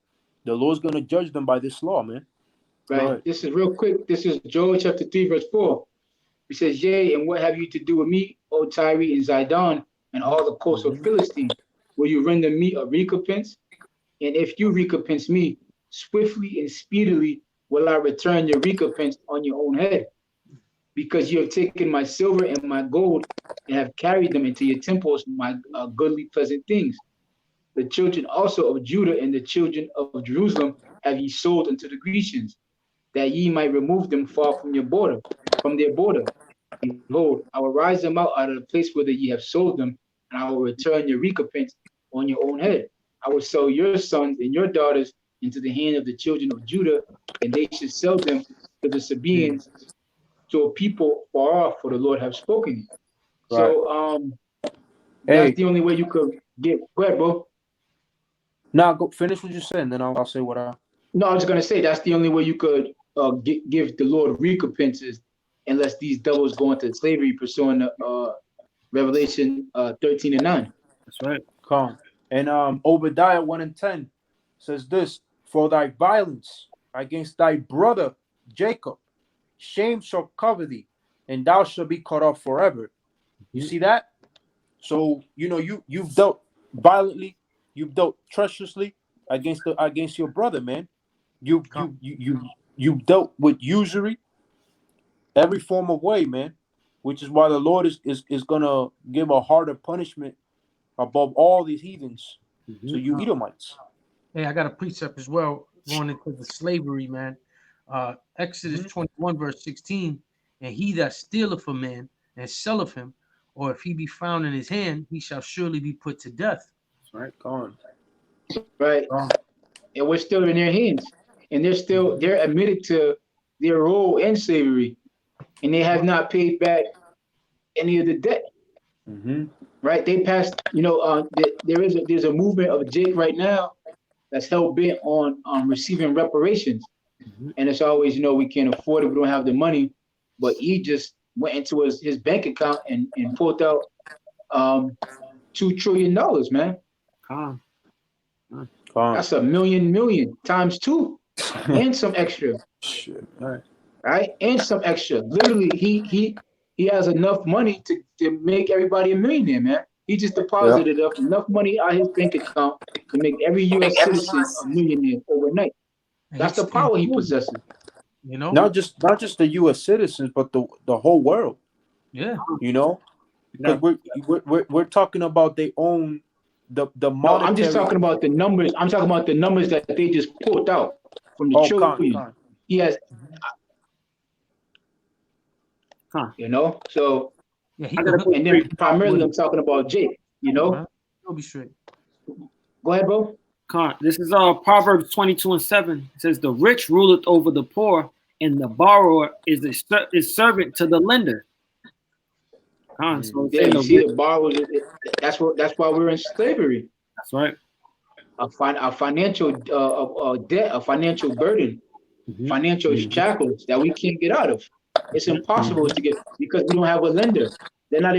The Lord's gonna judge them by this law, man. Right. This is real quick. This is Joel chapter 3, verse 4. It says, "Yea, and what have you to do with me, O Tyre and Zidon, and all the coasts of Philistine? Will you render me a recompense? And if you recompense me, swiftly and speedily will I return your recompense on your own head. Because you have taken my silver and my gold and have carried them into your temples, my goodly pleasant things. The children also of Judah and the children of Jerusalem have ye sold unto the Grecians, that ye might remove them far from their border. Behold, I will rise them out of the place whither ye have sold them, and I will return your recompense on your own head. I will sell your sons and your daughters into the hand of the children of Judah, and they should sell them to the Sabaeans, to a people far off, for the Lord have spoken. Right. So that's the only way you could get. Go ahead, bro. Now go finish what you said, and then I'll say what I. No, I was gonna say that's the only way you could give the Lord recompenses, unless these devils go into slavery, pursuing the Revelation 13 and 9. That's right. Come. And Obadiah 1 and 10 says this: for thy violence against thy brother Jacob, shame shall cover thee, and thou shalt be cut off forever. You see that? So you know you've dealt violently, you've dealt treacherously against your brother, man. You've dealt with usury, every form of way, man. Which is why the Lord is gonna give a harder punishment above all these heathens to you Edomites. Hey, I got a precept as well going into the slavery, man. Exodus 21 verse 16, and he that stealeth a man and selleth him, or if he be found in his hand, he shall surely be put to death. That's right. Gone. Right. And we're still in their hands, and they're admitted to their role in slavery, and they have not paid back any of the debt. Right. They passed. You know, there's a movement of Jake right now that's hell bent on receiving reparations. And it's always, you know, we can't afford it, we don't have the money. But he just went into his bank account and pulled out $2 trillion, man. Calm. That's a million times 2 and some extra. Shit. All right. right? And some extra. Literally, he has enough money to make everybody a millionaire, man. He just deposited enough money out his bank account to make every U.S. citizen a millionaire overnight. That's the power he possesses. You know, not just the U.S. citizens, but the whole world. Yeah. You know, because we're talking about they own the monetary. No, I'm just talking about the numbers. I'm talking about the numbers that they just pulled out from the trillion. He has, you know. So, yeah, and then primarily I'm talking about Jake. You know. He'll be straight. Go ahead, bro. This is Proverbs 22:7. It says, "The rich ruleth over the poor, and the borrower is servant to the lender." So yeah, you see, the borrower. That's why we're in slavery. That's right. A financial debt, a financial burden, financial shackles that we can't get out of. It's impossible to get because we don't have a lender. They're not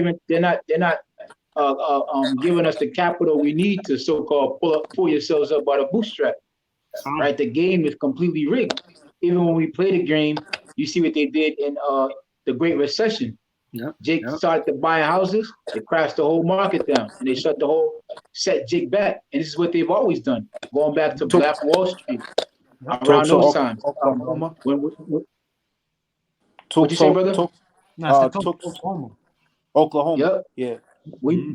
giving us the capital we need to so-called pull yourselves up by the bootstrap. Right, the game is completely rigged. Even when we play the game, you see what they did in the Great Recession. Jake started to buy houses, they crashed the whole market down, and they set Jake back. And this is what they've always done, going back to Black Wall Street around those times. Oklahoma. What'd you say, brother? Oklahoma. Yep. Yeah.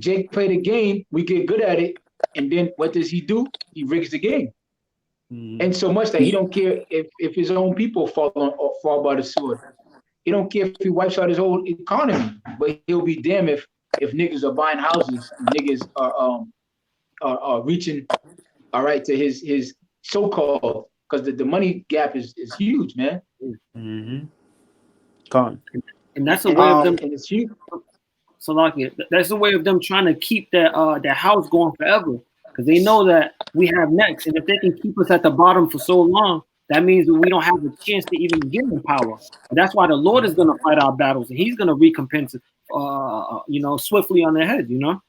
Jake played a game, we get good at it, and then what does he do? He rigs the game. And so much that he don't care if his own people fall by the sword. He don't care if he wipes out his whole economy, but he'll be damned if niggas are buying houses, and niggas are reaching to his so-called, because the money gap is huge, man. And that's a way of them. And it's huge. So like that's a way of them trying to keep their house going forever, because they know that we have next, and if they can keep us at the bottom for so long, that means that we don't have a chance to even give them power. And that's why the Lord is going to fight our battles, and He's going to recompense it, swiftly on their head. You know.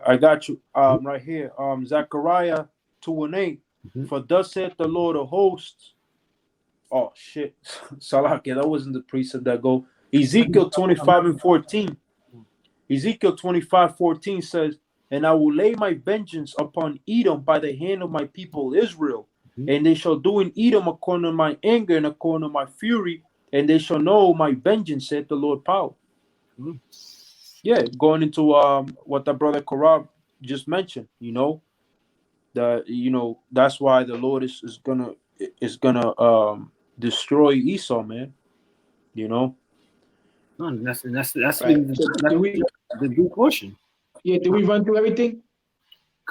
I got you. Right here, Zechariah 2:8. For thus saith the Lord of hosts. Oh shit, Salakia, that wasn't the precept that go. Ezekiel 25:14. Ezekiel 25:14 says, "And I will lay my vengeance upon Edom by the hand of my people Israel. And they shall do in Edom according to my anger and according to my fury, and they shall know my vengeance, said the Lord power." Yeah, going into what the brother Korab just mentioned, that's why the Lord is gonna destroy Esau, man. That's the good portion. Yeah, did we run through everything?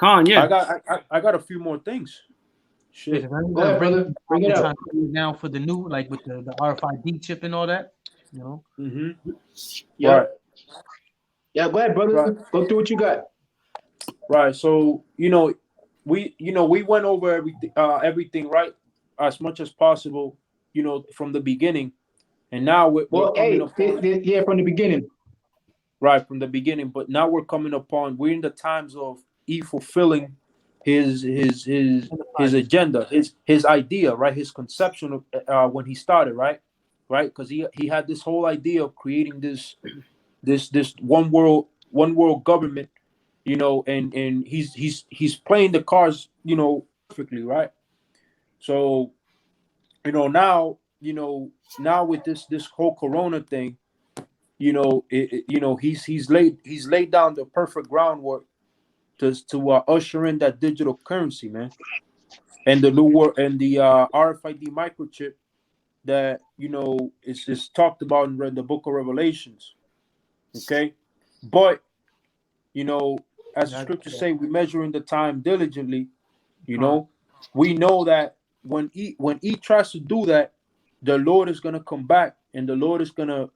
Yeah. I got a few more things. Shit. Go ahead, brother. Bring it up. Now for the new, like with the RFID chip and all that, Yeah. Right. Yeah, go ahead, brother. Right. Go through what you got. Right. So we went over everything right as much as possible, from the beginning, and now we're from the beginning. Right, from the beginning, but now we're in the times of E fulfilling his agenda, his idea, right? His conception of when he started, right? Because he had this whole idea of creating this one world government, and he's playing the cards, perfectly, right? So, now with this whole Corona thing, he's laid down the perfect groundwork to usher in that digital currency, man, and the new world and the RFID microchip that is talked about in the book of Revelations. Okay, but as the scriptures say, we measuring the time diligently. We know that when he tries to do that, the Lord is gonna come back, and the Lord is gonna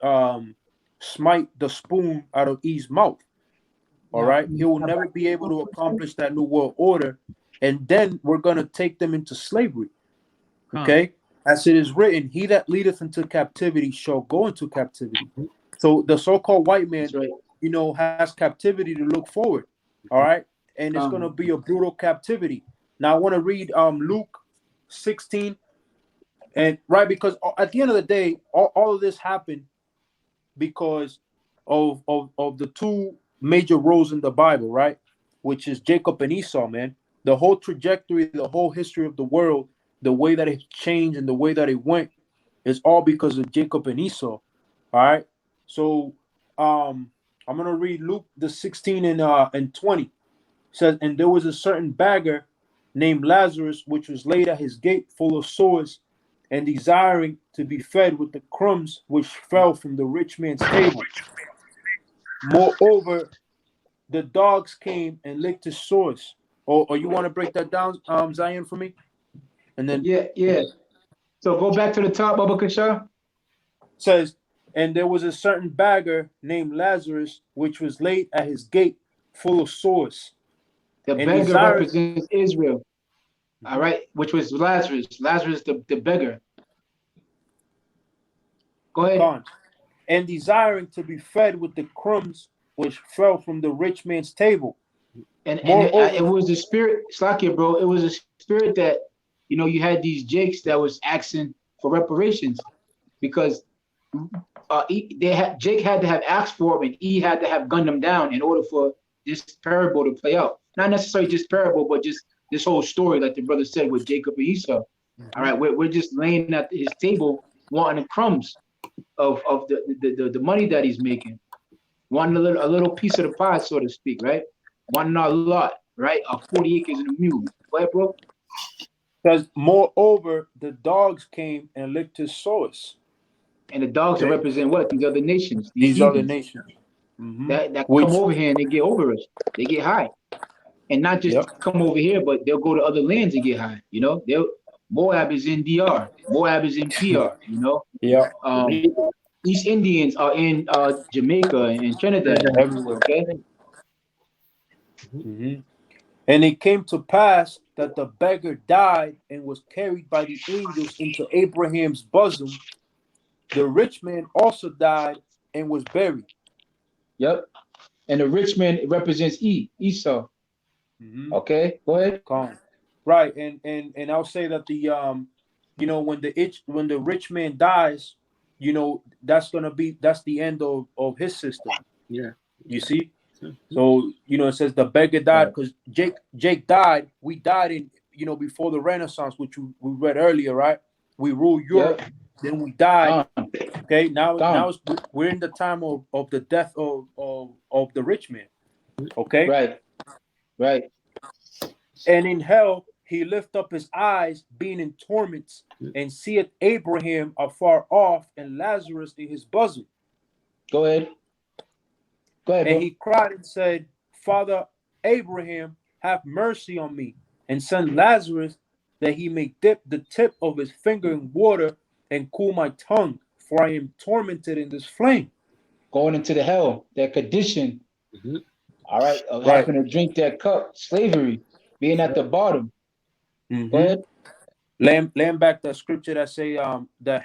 smite the spoon out of E's mouth. All right, he will never be able to accomplish that new world order, and then we're gonna take them into slavery. Okay, as it is written, "He that leadeth into captivity shall go into captivity." So the so-called white man, has captivity to look forward. All right, and it's gonna be a brutal captivity. Now I want to read Luke 16, And right, because at the end of the day, all of this happened because of the two major roles in the Bible, right? Which is Jacob and Esau, man. The whole trajectory, the whole history of the world, the way that it changed and the way that it went is all because of Jacob and Esau. All right. So I'm gonna read Luke the 16 and 20. It says, and there was a certain beggar named Lazarus, which was laid at his gate full of sores, and desiring to be fed with the crumbs which fell from the rich man's table. Moreover, the dogs came and licked his sores. Or you want to break that down, Zion, for me? And then yeah. So go back to the top, Baba Kasha. Says, and there was a certain beggar named Lazarus, which was laid at his gate full of sores. The beggar represents Israel. All right, which was Lazarus. Lazarus, the beggar. Go ahead. And desiring to be fed with the crumbs which fell from the rich man's table. And it was the spirit, Slakia, bro. It was a spirit that, you know, you had these jakes that was asking for reparations because Jake had to have asked for it, and he had to have gunned them down in order for this parable to play out. Not necessarily just parable, but just this whole story, like the brother said with Jacob and Esau. All right, we're just laying at his table, wanting the crumbs of the money that he's making, wanting a little piece of the pie, so to speak, right? Wanting a lot, right? 40 acres and a mule. Go ahead, bro. Because moreover, the dogs came and licked his sores. And the dogs represent what? These other nations. These other nations. Mm-hmm. That come over here and they get over us. They get high. And not just come over here, but they'll go to other lands and get high. You know, Moab is in DR. Moab is in PR, you know? Yeah. East Indians are in Jamaica and Trinidad. Everywhere. Okay. Mm-hmm. And it came to pass that the beggar died and was carried by the angels into Abraham's bosom. The rich man also died and was buried. Yep. And the rich man represents Esau. Mm-hmm. Okay, go ahead. Right, and I'll say that the you know, when the rich man dies, you know, that's the end of his system. Yeah. You see? So, you know, it says the beggar died because Jake died. We died in, you know, before the Renaissance, which we read earlier, right? We ruled Europe, then we died. Okay, now we're in the time of the death of the rich man. Okay? Right. And in hell he lift up his eyes, being in torments, and seeth Abraham afar off and Lazarus in his bosom. Go ahead. And he cried and said, Father Abraham, have mercy on me, and send Lazarus that he may dip the tip of his finger in water and cool my tongue, for I am tormented in this flame. Going into the hell, that condition, all right, of having to drink that cup, slavery, being at the bottom. Go ahead. Laying back the scripture that say that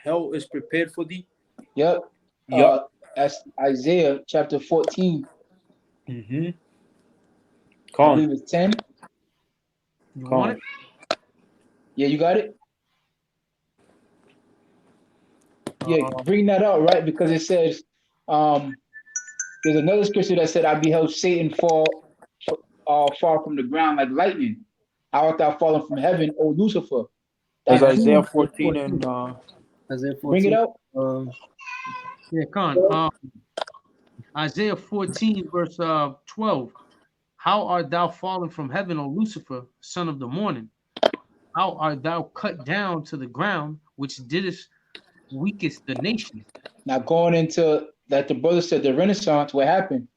hell is prepared for thee. Yep. That's Isaiah chapter 14. Mm-hmm. I believe it's 10. You want it? Yeah, you got it? Yeah, bring that out, right? Because it says, there's another scripture that said, I beheld Satan fall far from the ground like lightning. How art thou fallen from heaven, O Lucifer? That's Isaiah 14 and Isaiah 14. Bring it out. Yeah, Khan. Isaiah 14, verse 12. How art thou fallen from heaven, O Lucifer, son of the morning? How art thou cut down to the ground, which didst weakest the nation? Now going into, like the brother said, the Renaissance, what happened?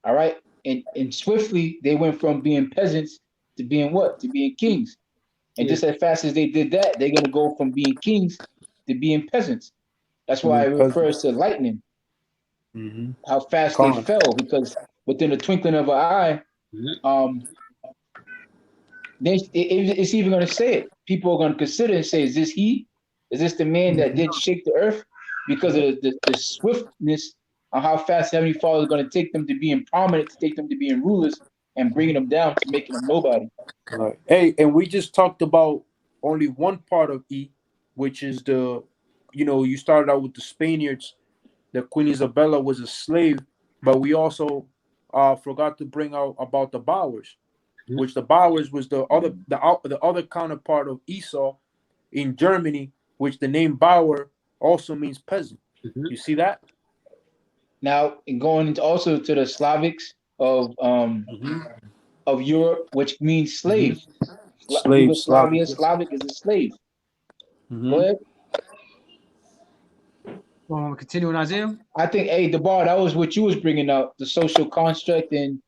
All right. And swiftly, they went from being peasants to being what? To being kings. And just as fast as they did that, they're going to go from being kings to being peasants. That's why it refers to lightning. Mm-hmm. How fast they fell, because within the twinkling of an eye, it's even going to say it. People are going to consider and say, is this he? Is this the man that did shake the earth? Because of the swiftness on how fast Heavenly Father is going to take them to being prominent, to take them to being rulers, and bringing them down to making them nobody. Right. Hey, and we just talked about only one part of E, which is the, you started out with the Spaniards. The Queen Isabella was a slave, but we also forgot to bring out about the Bowers, which the Bowers was the other counterpart of Esau in Germany, which the name Bauer also means peasant. You see that? Now, going into also to the Slavics of Europe, which means slave. Slave. Slavic is a slave. Go ahead. Continuing, Isaiah. I think, hey, DeBar, that was what you was bringing up, the social construct and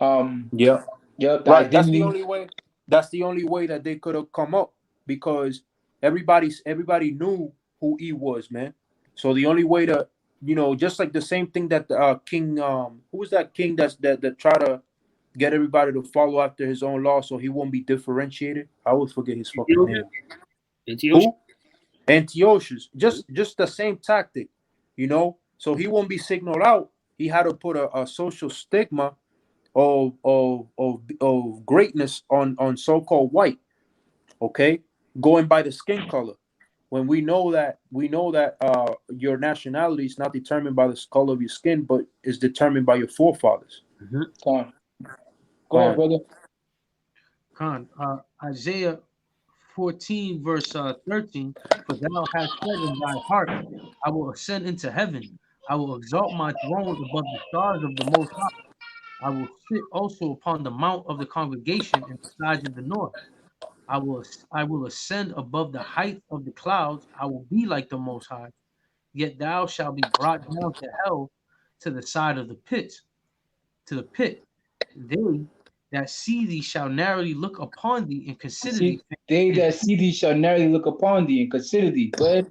yeah, the right. identity. That's the only way that they could have come up, because everybody knew who he was, man. So the only way to, just like the same thing that King, who was that king that tried to get everybody to follow after his own law so he won't be differentiated? I always forget his fucking name. Who? Antiochus. Just the same tactic, so he won't be signaled out. He had to put a social stigma of greatness on so-called white, okay, going by the skin color, when we know that your nationality is not determined by the color of your skin, but is determined by your forefathers. Go ahead, brother. Isaiah 14 verse 13, for thou hast said in thy heart, I will ascend into heaven, I will exalt my throne above the stars of the Most High, I will sit also upon the mount of the congregation in the sides of the north, I will ascend above the height of the clouds, I will be like the Most High, yet thou shalt be brought down to hell, to the side of the pit, they that see thee shall narrowly look upon thee and consider thee. They that see thee shall narrowly look upon thee and consider thee. Go ahead.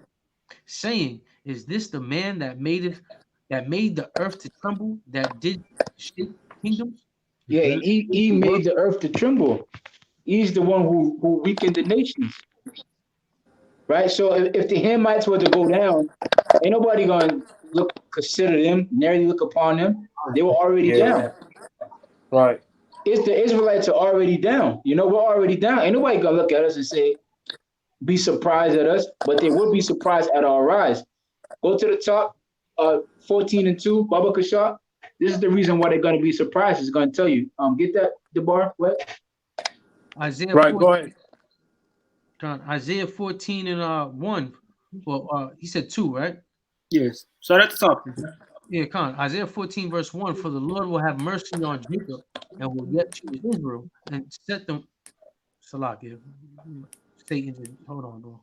Saying, is this the man that made the earth to tremble, that did shake kingdoms? Yeah, he made the earth to tremble. He's the one who weakened the nations. Right? So if the Hamites were to go down, ain't nobody gonna consider them, narrowly look upon them. They were already down. Right. It's the Israelites are already down. We're already down. Ain't nobody gonna look at us and say, be surprised at us, but they would be surprised at our rise. Go to the top, 14-2, Baba Kashar. This is the reason why they're gonna be surprised. It's gonna tell you. Get that, DeBar? What? Isaiah. Right. 14, go ahead. Isaiah 14 and 1. Well, he said 2, right? Yes. So that's the top. Yeah, Isaiah 14 verse 1. For the Lord will have mercy on Jacob and will yet choose Israel and set them. Salakia. Satan. Hold on, bro.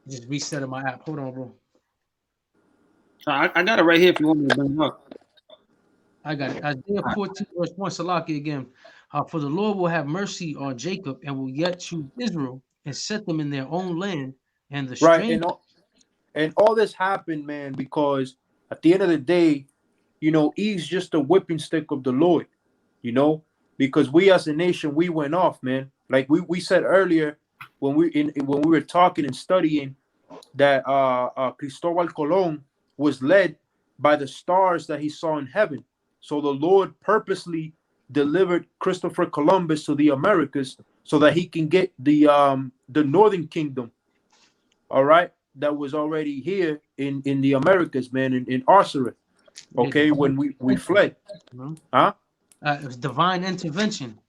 Just resetting my app. Hold on, bro. I got it right here if you want me to bring it up. I got it. Isaiah 14 verse 1. Salakia again. For the Lord will have mercy on Jacob and will yet choose Israel and set them in their own land, and the right. And all this happened, man, because at the end of the day, Eve's just a whipping stick of the Lord, because we as a nation, we went off, man. Like we said earlier when we were talking and studying that Cristobal Colon was led by the stars that he saw in heaven. So the Lord purposely delivered Christopher Columbus to the Americas so that he can get the Northern Kingdom, all right, that was already here in the Americas, man, in Arsaret, okay, when we fled. Huh? It was divine intervention.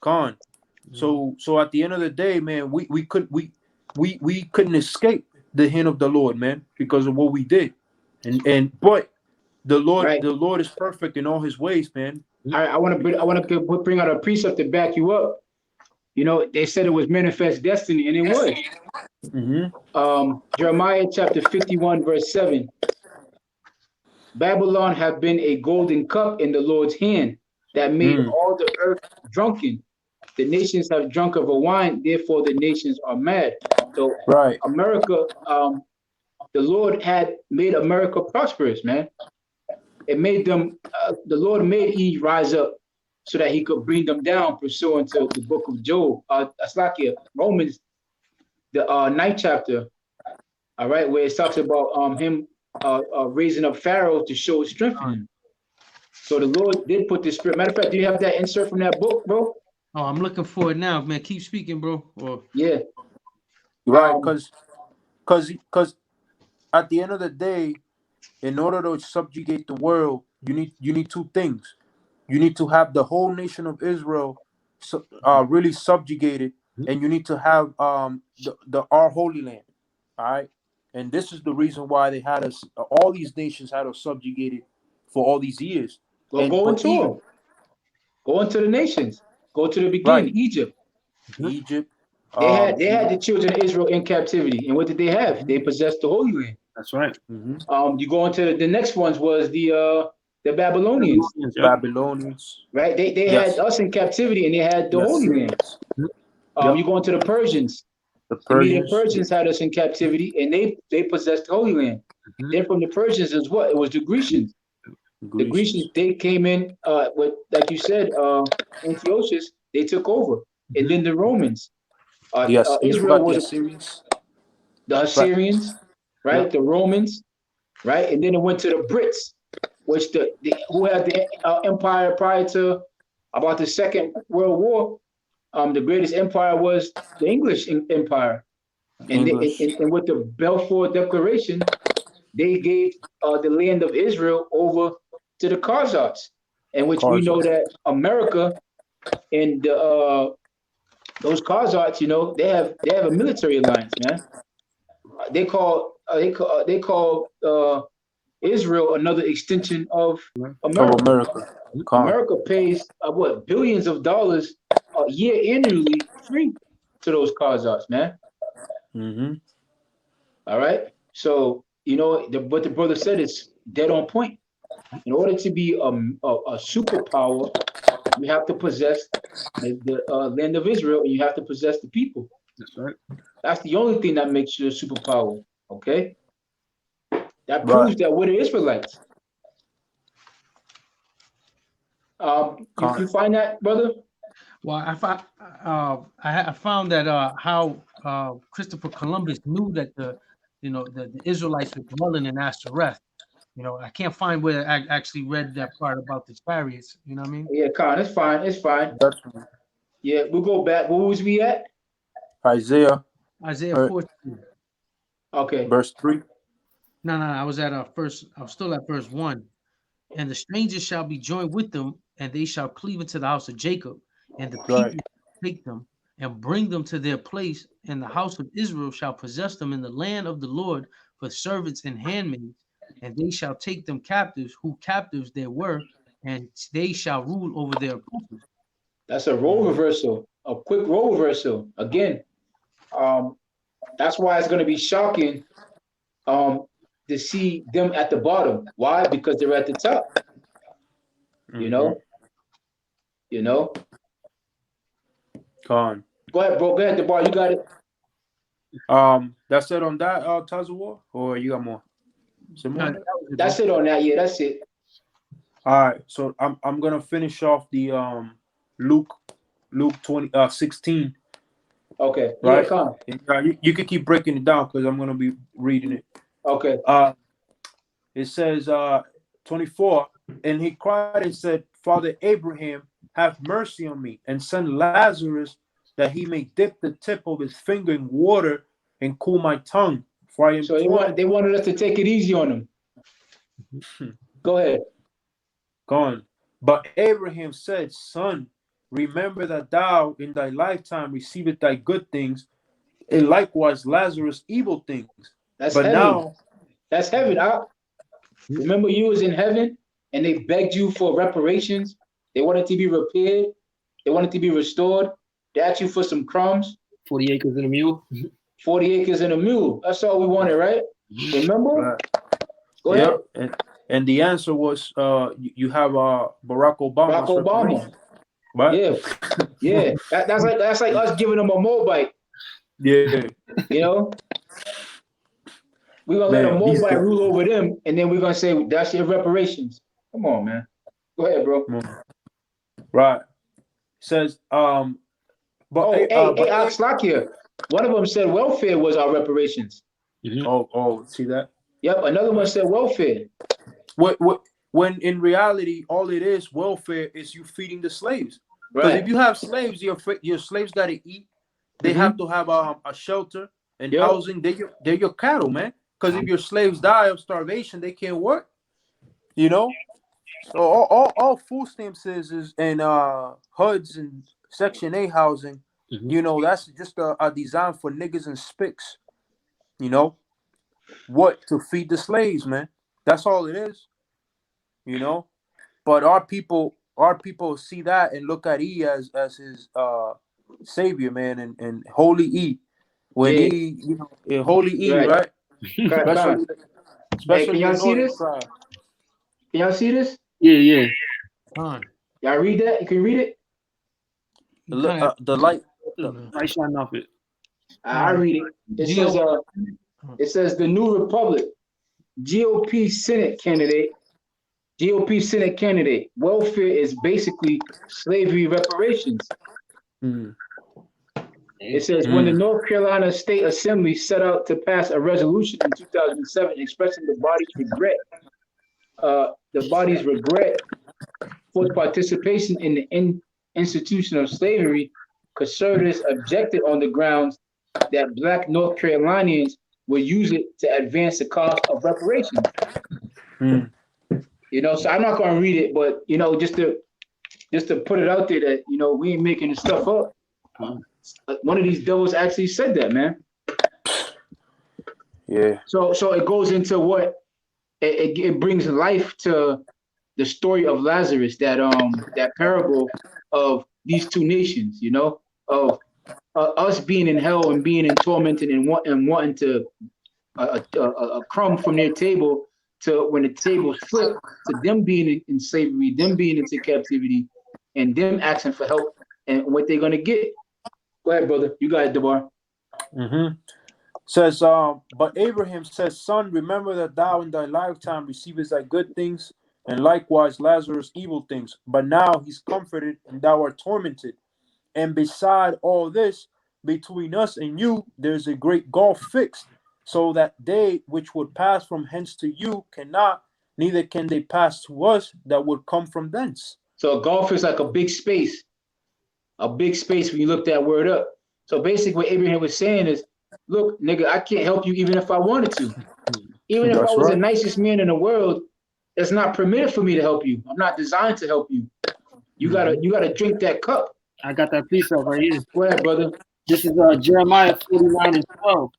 So at the end of the day, man, we couldn't escape the hand of the Lord, man, because of what we did, but the Lord, right. The Lord is perfect in all His ways, man. I want to bring out a precept to back you up. They said it was manifest destiny, and it was. Jeremiah chapter 51, verse 7. Babylon have been a golden cup in the Lord's hand that made all the earth drunken. The nations have drunk of a wine, therefore the nations are mad. So right. America, the Lord had made America prosperous, man. It made them, the Lord made Eve rise up so that He could bring them down, pursuant to the book of Job, Romans, the 9th chapter, all right, where it talks about him raising up Pharaoh to show his strength in him. So the Lord did put this spirit. Matter of fact, do you have that insert from that book, bro? Oh, I'm looking for it now, man. Keep speaking, bro. Or Yeah. Right, because at the end of the day, in order to subjugate the world, you need two things. You need to have the whole nation of Israel really subjugated, and you need to have the our holy land. All right, and this is the reason why they had us. All these nations had us subjugated for all these years. Well, go into them. Go into the nations. Go to the beginning, right. Egypt. Egypt. They had the children of Israel in captivity, and what did they have? They possessed the Holy Land. That's right. You go into the next ones was the Babylonians. Babylonians. Right? They had us in captivity, and they had the Holy Land. You go into the Persians. The Median Persians had us in captivity, and they possessed the Holy Land. Then from the Persians is what? It was the Grecians. The Grecians, they came in with, like you said, Antiochus, they took over. And then the Romans. Israel was the Assyrians, right? The Romans, right? And then it went to the Brits, which who had the empire prior to about the Second World War. The greatest empire was the English Empire. And with the Balfour Declaration, they gave the land of Israel over to the Khazars, in which we know that America and those Khazars, you know, they have a military alliance, man. They call Israel another extension of America. America pays billions of dollars a year annually free to those Khazars, man. All right, so you know what the brother said is dead on point. In order to be a superpower, you have to possess the land of Israel, and you have to possess the people. That's right. That's the only thing that makes you a superpower. Okay, that proves that we're the Israelites. You find that, brother? Well, I found that how Christopher Columbus knew that the Israelites were dwelling in Ashtoreth. You know, I can't find where I actually read that part about the chariots. You know what I mean? Yeah, Con, it's fine. It's fine. Yeah, we'll go back. Where was we at? Isaiah 14. Okay. Verse 3. No. I was still at verse 1. And the strangers shall be joined with them, and they shall cleave into the house of Jacob, and the people take them and bring them to their place, and the house of Israel shall possess them in the land of the Lord for servants and handmaids, and they shall take them captives, who captives there were, and they shall rule over their oppressors. That's a role reversal, a quick role reversal. Again, that's why it's going to be shocking to see them at the bottom. Why? Because they're at the top. You know? Con. Go ahead, bro. Go ahead, DeBar. You got it. That's it on that, Tazawar? Or you got more? That's it on that. Yeah, that's it. All right. So I'm gonna finish off the Luke 16. Okay. Right. Yeah, come. You can keep breaking it down because I'm gonna be reading it. Okay. It says 24, and he cried and said, Father Abraham, have mercy on me, and send Lazarus that he may dip the tip of his finger in water and cool my tongue. For I am so they wanted us to take it easy on him. Go ahead. Go on. But Abraham said, Son, remember that thou in thy lifetime receivest thy good things, and likewise Lazarus evil things. That's but heaven. Now that's heaven. Remember you was in heaven and they begged you for reparations. They wanted to be repaired. They wanted to be restored. They asked you for some crumbs. 40 acres and a mule. 40 acres and a mule. That's all we wanted, right? Remember? Go ahead. And the answer was you have Barack Obama. Barack Obama. Right? Yeah. That's like us giving them a Moabite. Yeah. You know? We're gonna let a Moabite rule over them, and then we're gonna say that's your reparations. Come on, man. Go ahead, bro. Right. Says but Slakia. One of them said welfare was our reparations. Oh, see that? Yep. Another one said welfare. When in reality, all it is welfare is you feeding the slaves. Because if you have slaves, your slaves got to eat. They have to have a shelter and housing. They're your cattle, man. Because if your slaves die of starvation, they can't work. You know. So all food stamps is and HUDs and Section 8 housing. You know, that's just a design for niggas and spics. You know, what to feed the slaves, man. That's all it is. You know, but our people see that and look at E as his savior, man, and holy E when he, you know, holy E, right? Especially can y'all see this? Can y'all see this? Yeah. Y'all read that? You can read it. The light shine off it. I read it. It says the New Republic, GOP Senate candidate. Welfare is basically slavery reparations. It says when the North Carolina State Assembly set out to pass a resolution in 2007 expressing the body's regret for participation in the institution of slavery, conservatives objected on the grounds that Black North Carolinians would use it to advance the cause of reparations. You know, so I'm not going to read it, but you know, just to put it out there that you know we ain't making this stuff up. One of these devils actually said that, man. Yeah. So it goes into what it brings life to the story of Lazarus, that parable of these two nations, you know, of us being in hell and being in torment and wanting to a crumb from their table to when the tables flip to them being in slavery, them being into captivity, and them asking for help and what they're gonna get. Go ahead, brother. You got it, Debar. Says, but Abraham says, son, remember that thou in thy lifetime receivest thy good things, and likewise Lazarus evil things. But now he's comforted, and thou art tormented. And beside all this, between us and you, there's a great gulf fixed, so that they which would pass from hence to you cannot, neither can they pass to us that would come from thence. So a gulf is like a big space when you look that word up. So basically what Abraham was saying is, look, nigga, I can't help you even if I wanted to. Even if I was the nicest man in the world, it's not permitted for me to help you. I'm not designed to help you. You gotta drink that cup. I got that precept right here. Go ahead, brother. This is Jeremiah 49:12.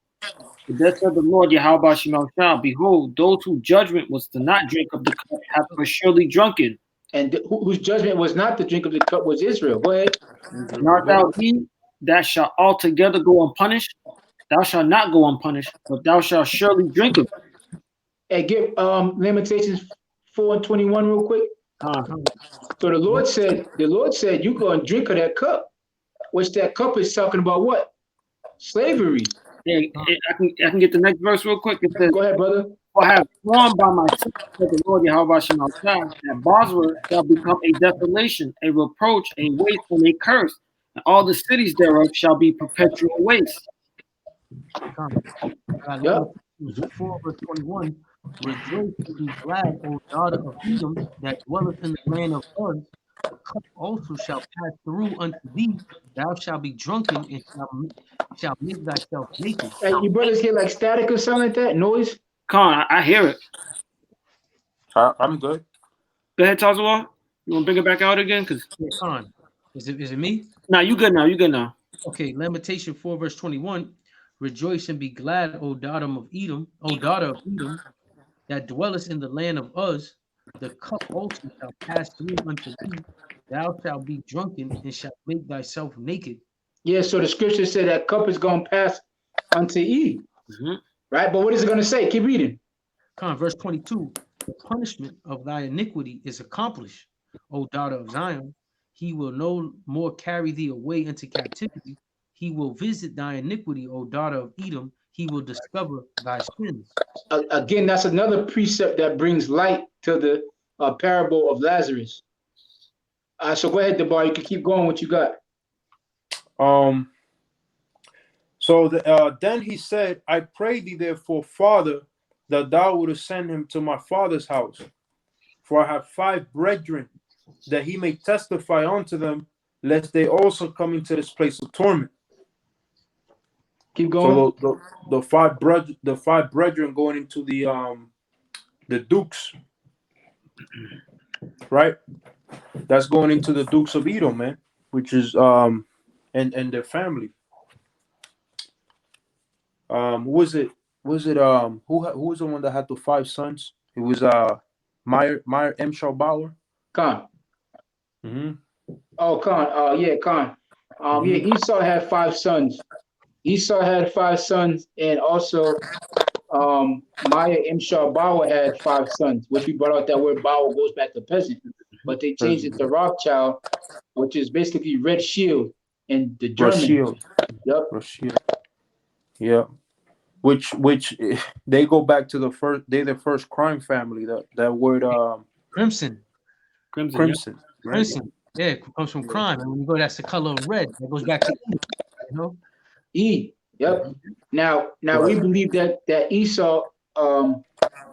Thus said the Lord Yahweh Shemel Shah, behold, those whose judgment was to not drink of the cup have for surely drunken. And whose judgment was not to drink of the cup was Israel. Go ahead. And art thou he that shall altogether go unpunished? Thou shalt not go unpunished, but thou shalt surely drink of it. Hey, give Lamentations 4:21 real quick. So the Lord said, you go and drink of that cup, which that cup is talking about what? Slavery. Yeah, I can get the next verse real quick. It says, go ahead, brother. For I have sworn by myself, said the Lord Yahweh Shemel Shah, that Bosra shall become a desolation, a reproach, a waste, and a curse, and all the cities thereof shall be perpetual waste. 4:21. Rejoice and be glad, O daughter of Edom, that dwelleth in the land of Uz. The cup also shall pass through unto thee. Thou shalt be drunken and shall make thyself naked. Hey, you brothers hear like static or something like that? Noise? I hear it. I'm good. Go ahead, Tazawal. You want to bring it back out again? Is it me? No, you good now. You good now. Okay, Lamentation 4:21. Rejoice and be glad, O daughter of Edom, that dwellest in the land of Uz. The cup also shall pass through unto thee. Thou shalt be drunken and shalt make thyself naked. Yeah, so the scripture said that cup is going to pass unto Eve. Right? But what is it going to say? Keep reading. Verse 22. The punishment of thy iniquity is accomplished, O daughter of Zion. He will no more carry thee away into captivity. He will visit thy iniquity, O daughter of Edom. He will discover thy sins. Again, that's another precept that brings light to the parable of Lazarus. So go ahead, Debar. You can keep going. What you got? So then he said, I pray thee therefore, Father, that thou wouldest send him to my father's house. For I have 5 brethren, that he may testify unto them, lest they also come into this place of torment. Keep going. So the five brethren going into the dukes, right? That's going into the Dukes of Edom, man, which is and their family. Who was it? Who was the one that had the 5 sons? It was Meyer M. Bauer. Khan. Mm-hmm. Oh, Khan. Yeah, Khan. Yeah, Esau had 5 sons. Esau had 5 sons, and also Maya Imshar Bauer had 5 sons, which we brought out that word Bauer goes back to peasant, but they changed it to Rothschild, which is basically Red Shield in the German. Shield. Yep. Shield. Yeah. Which they go back to the first crime family. That word Crimson. Crimson. Right? Crimson. Yeah, it comes from crime. And when you go, that's the color of red. That goes back to E, you know? E. Yep. Now we believe that Esau, the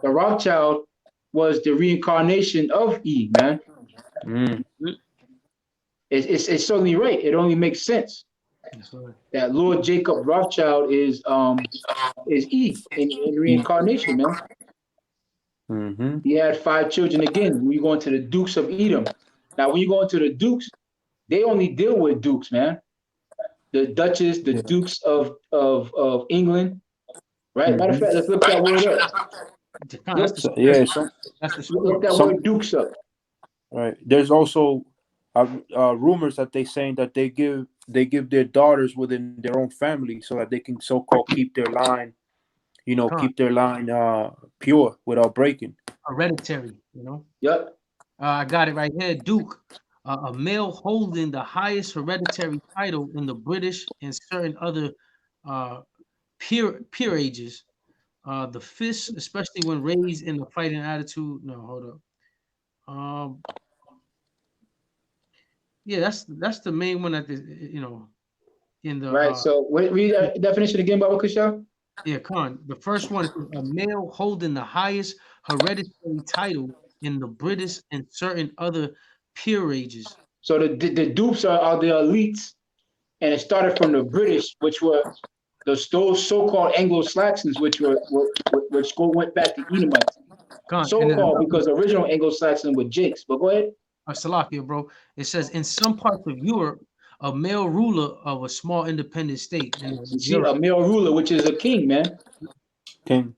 Rothschild, was the reincarnation of E, man. Mm. It's certainly right. It only makes sense that Lord Jacob Rothschild is E in reincarnation, man. Mm-hmm. He had 5 children again. We go into the Dukes of Edom. Now, when you go into the Dukes, they only deal with Dukes, man. The Duchess, the Dukes of England, right? Matter of fact, let's look that word up. That's the Look that word Dukes up. Right. There's also rumors that they saying that they give their daughters within their own family so that they can so-called keep their line, pure without breaking. Hereditary, you know. Yep. I got it right here. Duke, a male holding the highest hereditary title in the British and certain other peerages. The fist, especially when raised in the fighting attitude. No, hold up. Yeah, that's the main one that in the right. So read that definition again, Baba Kushal. Yeah, Khan. The first one is a male holding the highest hereditary title in the British and certain other peerages. So the dupes are the elites, and it started from the British, which were those so-called Anglo-Saxons, which went back to Edomites. So-called because the original Anglo-Saxon were Jakes. But go ahead. Salakia, bro. It says in some parts of Europe, a male ruler of a small independent state. See, a male ruler, which is a king, man. King.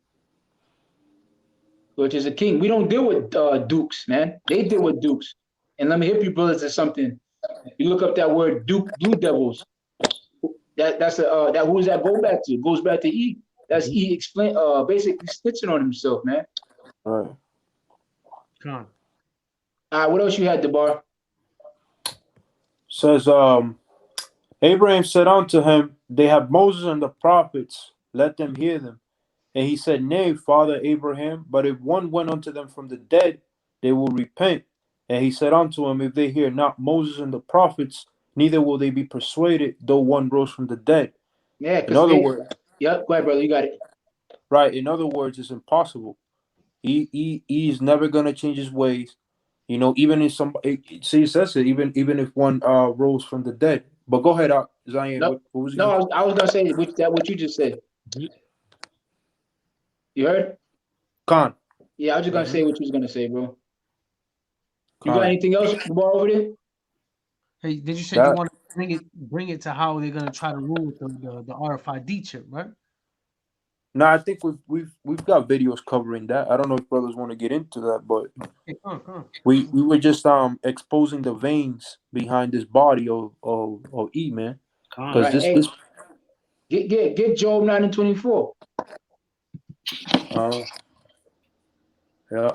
Which is a king. We don't deal with dukes, man. They deal with dukes. And let me hit you, brothers, to something. You look up that word Duke, Blue Devils. That's that who does that go back to? It goes back to E. That's E basically snitching on himself, man. All right. Come on. All right, what else you had, Debar? Says Abraham said unto him, they have Moses and the prophets, let them hear them. And he said, nay, Father Abraham, but if one went unto them from the dead, they will repent. And he said unto him, if they hear not Moses and the prophets, neither will they be persuaded, though one rose from the dead. Yeah, in other words, yep, go ahead, brother, you got it. Right. In other words, it's impossible. He is never gonna change his ways. You know, even if somebody, see, it says it, even if one rose from the dead. But go ahead, Zion. No, what was I was gonna say what you just said. You heard? Khan. Yeah, I was just gonna say what you was gonna say, bro. You got anything else over there? Hey, did you say you want to bring it to how they're gonna try to rule with the RFID chip, right? No, I think we've got videos covering that. I don't know if brothers want to get into that, but hey, come on. we were just exposing the veins behind this body of E, man. Because this get Job 9:24. Yeah.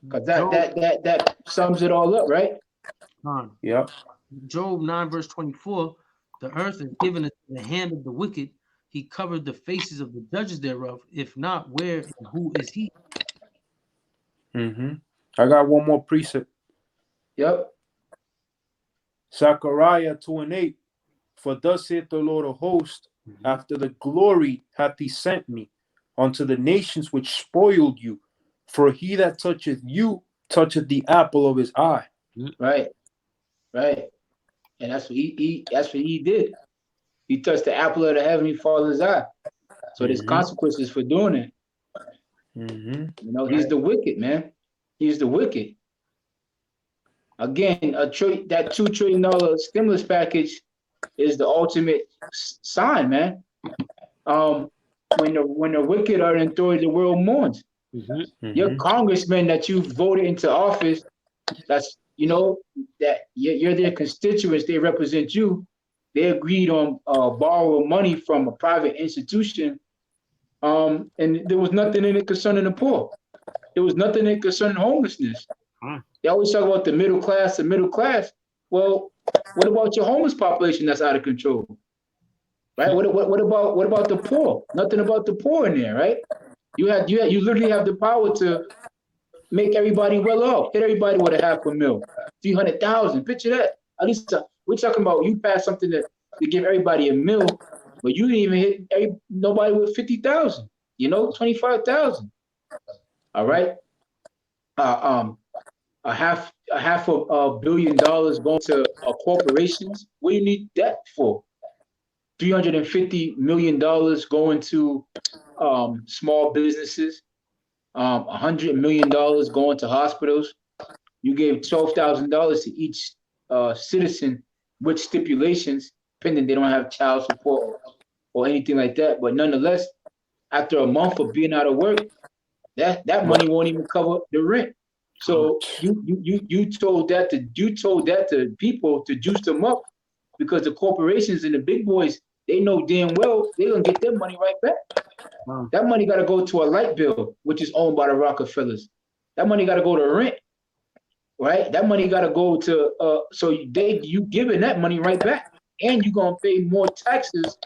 Because that sums it all up, right? Yeah. Job 9 verse 24, the earth is given into the hand of the wicked. He covered the faces of the judges thereof. If not, where and who is he? Mm-hmm. I got one more precept. Yep. Zechariah 2:8. For thus saith the Lord of hosts, after the glory hath he sent me unto the nations which spoiled you. For he that toucheth you toucheth the apple of his eye. Right. And that's what he did. He touched the apple of the heavenly Father's eye. So there's consequences for doing it. You know, he's the wicked, man. He's the wicked. Again, that $2 trillion stimulus package is the ultimate sign, man. When the wicked are in authority, the world mourns. Your congressmen that you voted into office, that's, you know, that you're their constituents, they represent you. They agreed on borrowing money from a private institution, and there was nothing in it concerning the poor. There was nothing in it concerning homelessness. They always talk about the middle class. Well, what about your homeless population that's out of control? Right? What about the poor? Nothing about the poor in there, right? You literally have the power to make everybody well off. Hit everybody with $500,000, 300,000. Picture that. At least we're talking about you pass something to give everybody $1 million, but you didn't even hit nobody with 50,000. You know, 25,000. All right. A half $1 billion going to corporations. What do you need that for? $350 million going to small businesses. $100 million going to hospitals. You gave $12,000 to each citizen with stipulations, pending they don't have child support or anything like that. But nonetheless, after a month of being out of work, that money won't even cover the rent. So you told that to people to juice them up, because the corporations and the big boys, they know damn well they're gonna get their money right back. That money got to go to a light bill, which is owned by the Rockefellers. That money got to go to rent, right? That money got to go to so you giving that money right back, and you're gonna pay more taxes,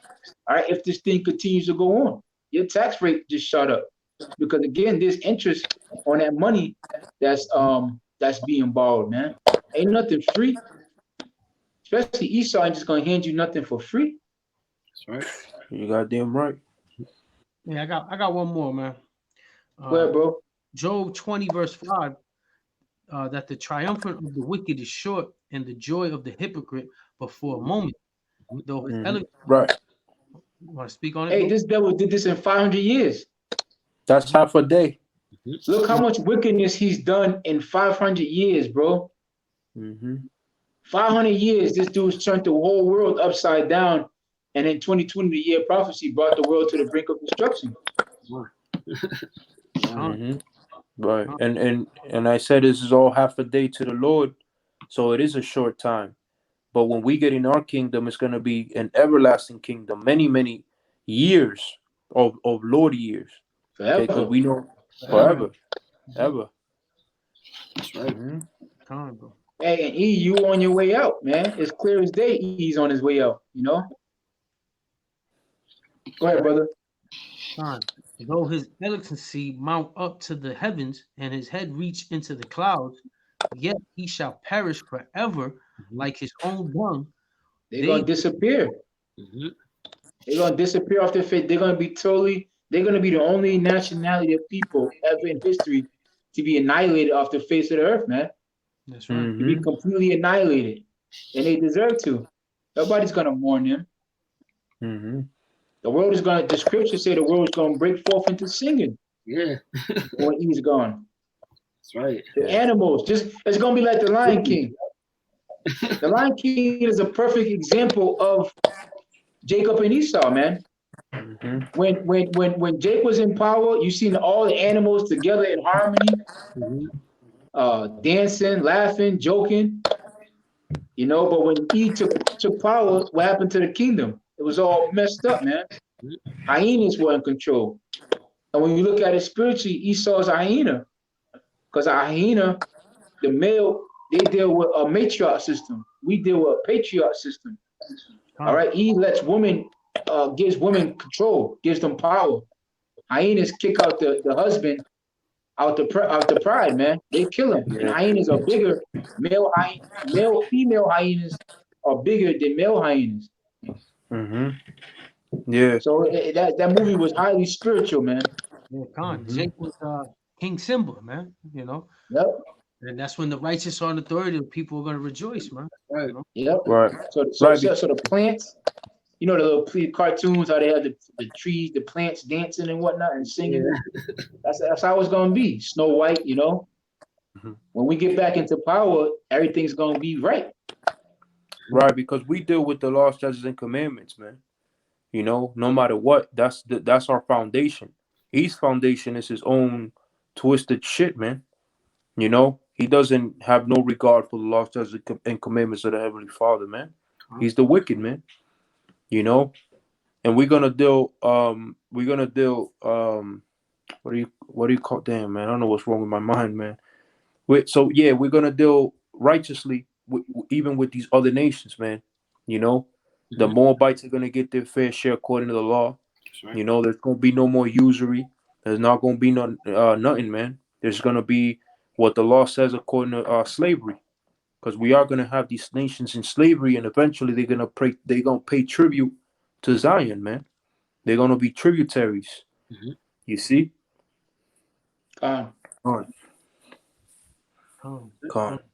all right, if this thing continues to go on. Your tax rate just shot up because again, there's interest on that money that's being borrowed, man. Ain't nothing free. Especially Esau ain't just gonna hand you nothing for free. That's right. You goddamn right. Yeah, I got one more, man. Go ahead, bro. Job 20 verse 5, that the triumphant of the wicked is short, and the joy of the hypocrite but for a moment. Though his eloquence. Right. You want to speak on it? Hey, this devil did this in 500 years. That's half a day. Look how much wickedness he's done in 500 years, bro. 500 years, this dude's turned the whole world upside down. And in 2020, the year of prophecy brought the world to the brink of destruction. Right. And I said this is all half a day to the Lord. So it is a short time. But when we get in our kingdom, it's going to be an everlasting kingdom. Many, many years of Lord years. Forever. Okay, we know forever. Ever. That's right. Hey, and E, you on your way out, man. It's clear as day E's on his way out, you know? Go ahead, brother. Though his excellency mount up to the heavens, and his head reach into the clouds, yet he shall perish forever, like his own dung. They're going to disappear. They're going to disappear off their face. They're going to be the only nationality of people ever in history to be annihilated off the face of the earth, man. That's right. To be completely annihilated. And they deserve to. Nobody's going to mourn them. The scriptures say the world is going to break forth into singing. Yeah. When he's gone. That's right. The animals, it's going to be like the Lion King. The Lion King is a perfect example of Jacob and Esau, man. When Jake was in power, you seen all the animals together in harmony, dancing, laughing, joking. You know, but when he took power, what happened to the kingdom? It was all messed up, man. Hyenas were in control. And when you look at it spiritually, Esau's a hyena. Because a hyena, the male, they deal with a matriarch system. We deal with a patriarch system. All right, he lets women, gives women control, gives them power. Hyenas kick out the husband out the pride, man. They kill him. And hyenas are bigger. Female hyenas are bigger than male hyenas. Yeah. So that movie was highly spiritual, man. Yeah, Jake was King Simba, man. You know. Yep. And that's when the righteous are in authority, the people are going to rejoice, man. Right. You know? Yep. Right. So the plants, you know, the little cartoons, how they have the trees, the plants dancing and whatnot and singing. Yeah. That's how it's gonna be. Snow White, you know. When we get back into power, everything's gonna be right. Right, because we deal with the laws, statutes, and commandments, man. You know, no matter what, that's our foundation. His foundation is his own twisted shit, man. You know, he doesn't have no regard for the laws, statutes, and commandments of the Heavenly Father, man. He's the wicked, man. You know, and we're gonna deal. What do you call? Damn, man, I don't know what's wrong with my mind, man. We're gonna deal righteously, even with these other nations, man. You know, the Moabites are gonna get their fair share according to the law. Right. You know, there's gonna be no more usury. There's not gonna be nothing, man. There's gonna be what the law says according to slavery, because we are gonna have these nations in slavery, and eventually they're gonna pay tribute to Zion, man. They're gonna be tributaries. You see? Con. Con.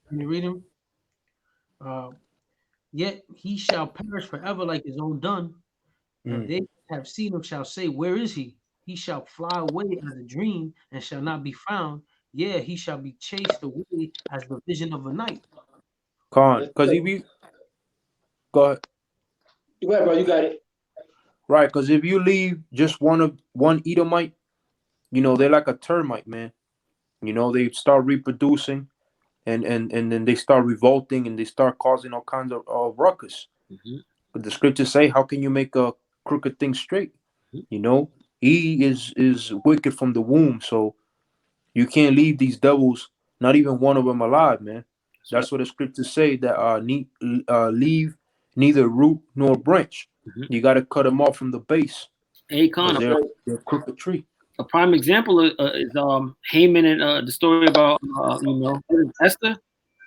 Can you read him? Yet he shall perish forever like his own done. And they have seen him shall say, where is he? He shall fly away as a dream and shall not be found. Yeah, he shall be chased away as the vision of a night. Con, because if you go ahead. Go ahead, bro. You got it. Right, because if you leave just one Edomite, you know, they're like a termite, man. You know, they start reproducing, and then they start revolting, and they start causing all kinds of ruckus. But the scriptures say, how can you make a crooked thing straight? You know, he is wicked from the womb, so you can't leave these devils, not even one of them alive, man. That's what the scriptures say, that leave neither root nor branch. You got to cut them off from the base. Hey, Con, They're a crooked tree. a prime example is Haman and the story about Esther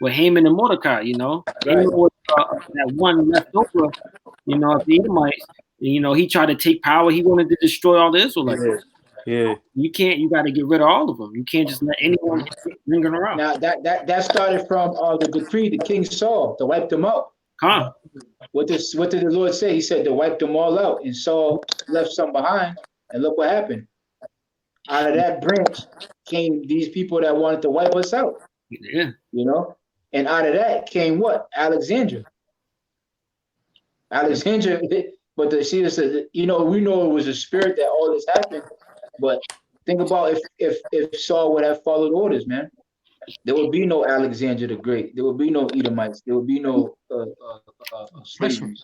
with Haman and Mordecai. You know, Haman was that one left over. You know, of the Edomites. You know, he tried to take power. He wanted to destroy all the Israelites. Yeah. You can't. You got to get rid of all of them. You can't just let anyone lingering around. Now that started from the decree the king Saul to wipe them out. Con. What did the Lord say? He said to wipe them all out, and Saul left some behind. And look what happened. Out of that branch came these people that wanted to wipe us out. Yeah. You know, and out of that came what? Alexandria. But you know, we know it was a spirit that all this happened. But think about if Saul would have followed orders, man. There would be no Alexander the Great. There would be no Edomites. There would be no slavery.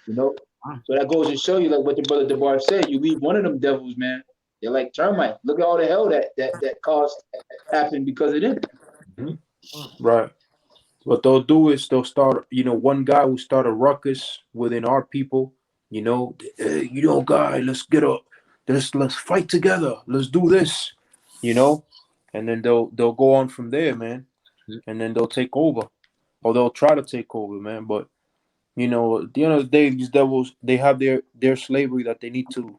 You know, so that goes to show you, like what the brother Debar said. You leave one of them devils, man. They're like termites. Look at all the hell that caused happened because of them. Right. What they'll do is they'll start. You know, one guy will start a ruckus within our people. You know, hey, guy, let's get up. Let's fight together. Let's do this. You know. And then they'll go on from there, man. And then they'll take over. Or they'll try to take over, man. But, you know, at the end of the day, these devils, they have their slavery that they need to,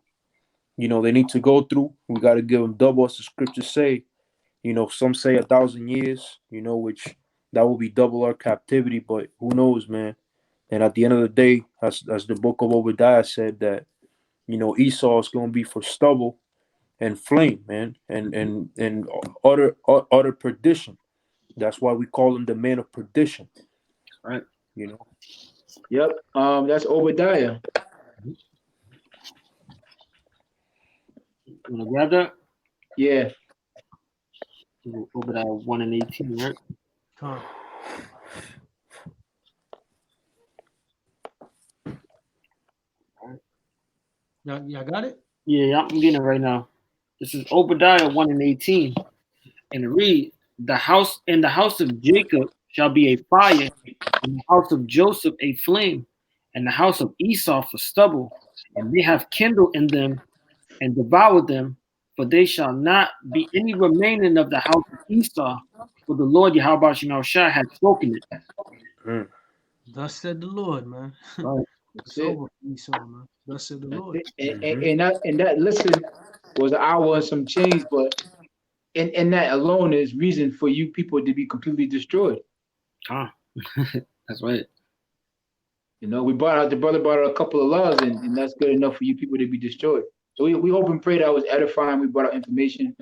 you know, they need to go through. We got to give them double, as the scriptures say. You know, some say 1,000 years, you know, which that will be double our captivity. But who knows, man. And at the end of the day, as the book of Obadiah said, that, you know, Esau is going to be for stubble and flame, man, and utter perdition. That's why we call him the man of perdition. Right. You know. Yep. That's Obadiah. You wanna grab that? Yeah. Obadiah 1:18, right? Come. Y'all got it? Yeah, I'm getting it right now. This is Obadiah 1:18, and it reads, the house of Jacob shall be a fire, and the house of Joseph a flame, and the house of Esau for stubble, and they have kindled in them and devoured them, for they shall not be any remaining of the house of Esau, for the Lord Yahweh Shah has spoken it. Thus said the Lord, man. Right. It's over for Esau, man. Thus said the Lord. And that listen was an hour and some change, but and that alone is reason for you people to be completely destroyed. That's right. You know, the brother brought out a couple of laws, and that's good enough for you people to be destroyed. So we hope and pray that was edifying. We brought out information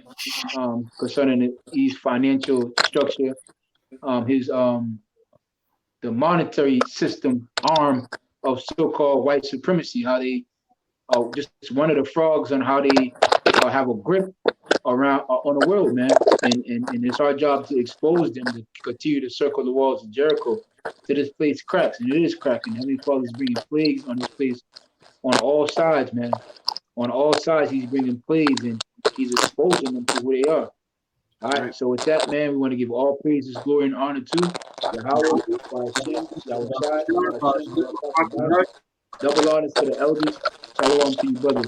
concerning his financial structure, his the monetary system arm of so-called white supremacy, how they just one of the frogs on how they have a grip around on the world, man. And it's our job to expose them, to continue to circle the walls of Jericho till this place cracks, and it is cracking. Heavenly Father is bringing plagues on this place on all sides, man. On all sides, he's bringing plagues and he's exposing them to who they are. All right, so with that, man, we want to give all praises, glory, and honor to Yahweh, double honors to the elders. Shalom to you, brothers.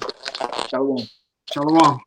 Shalom. Shalom.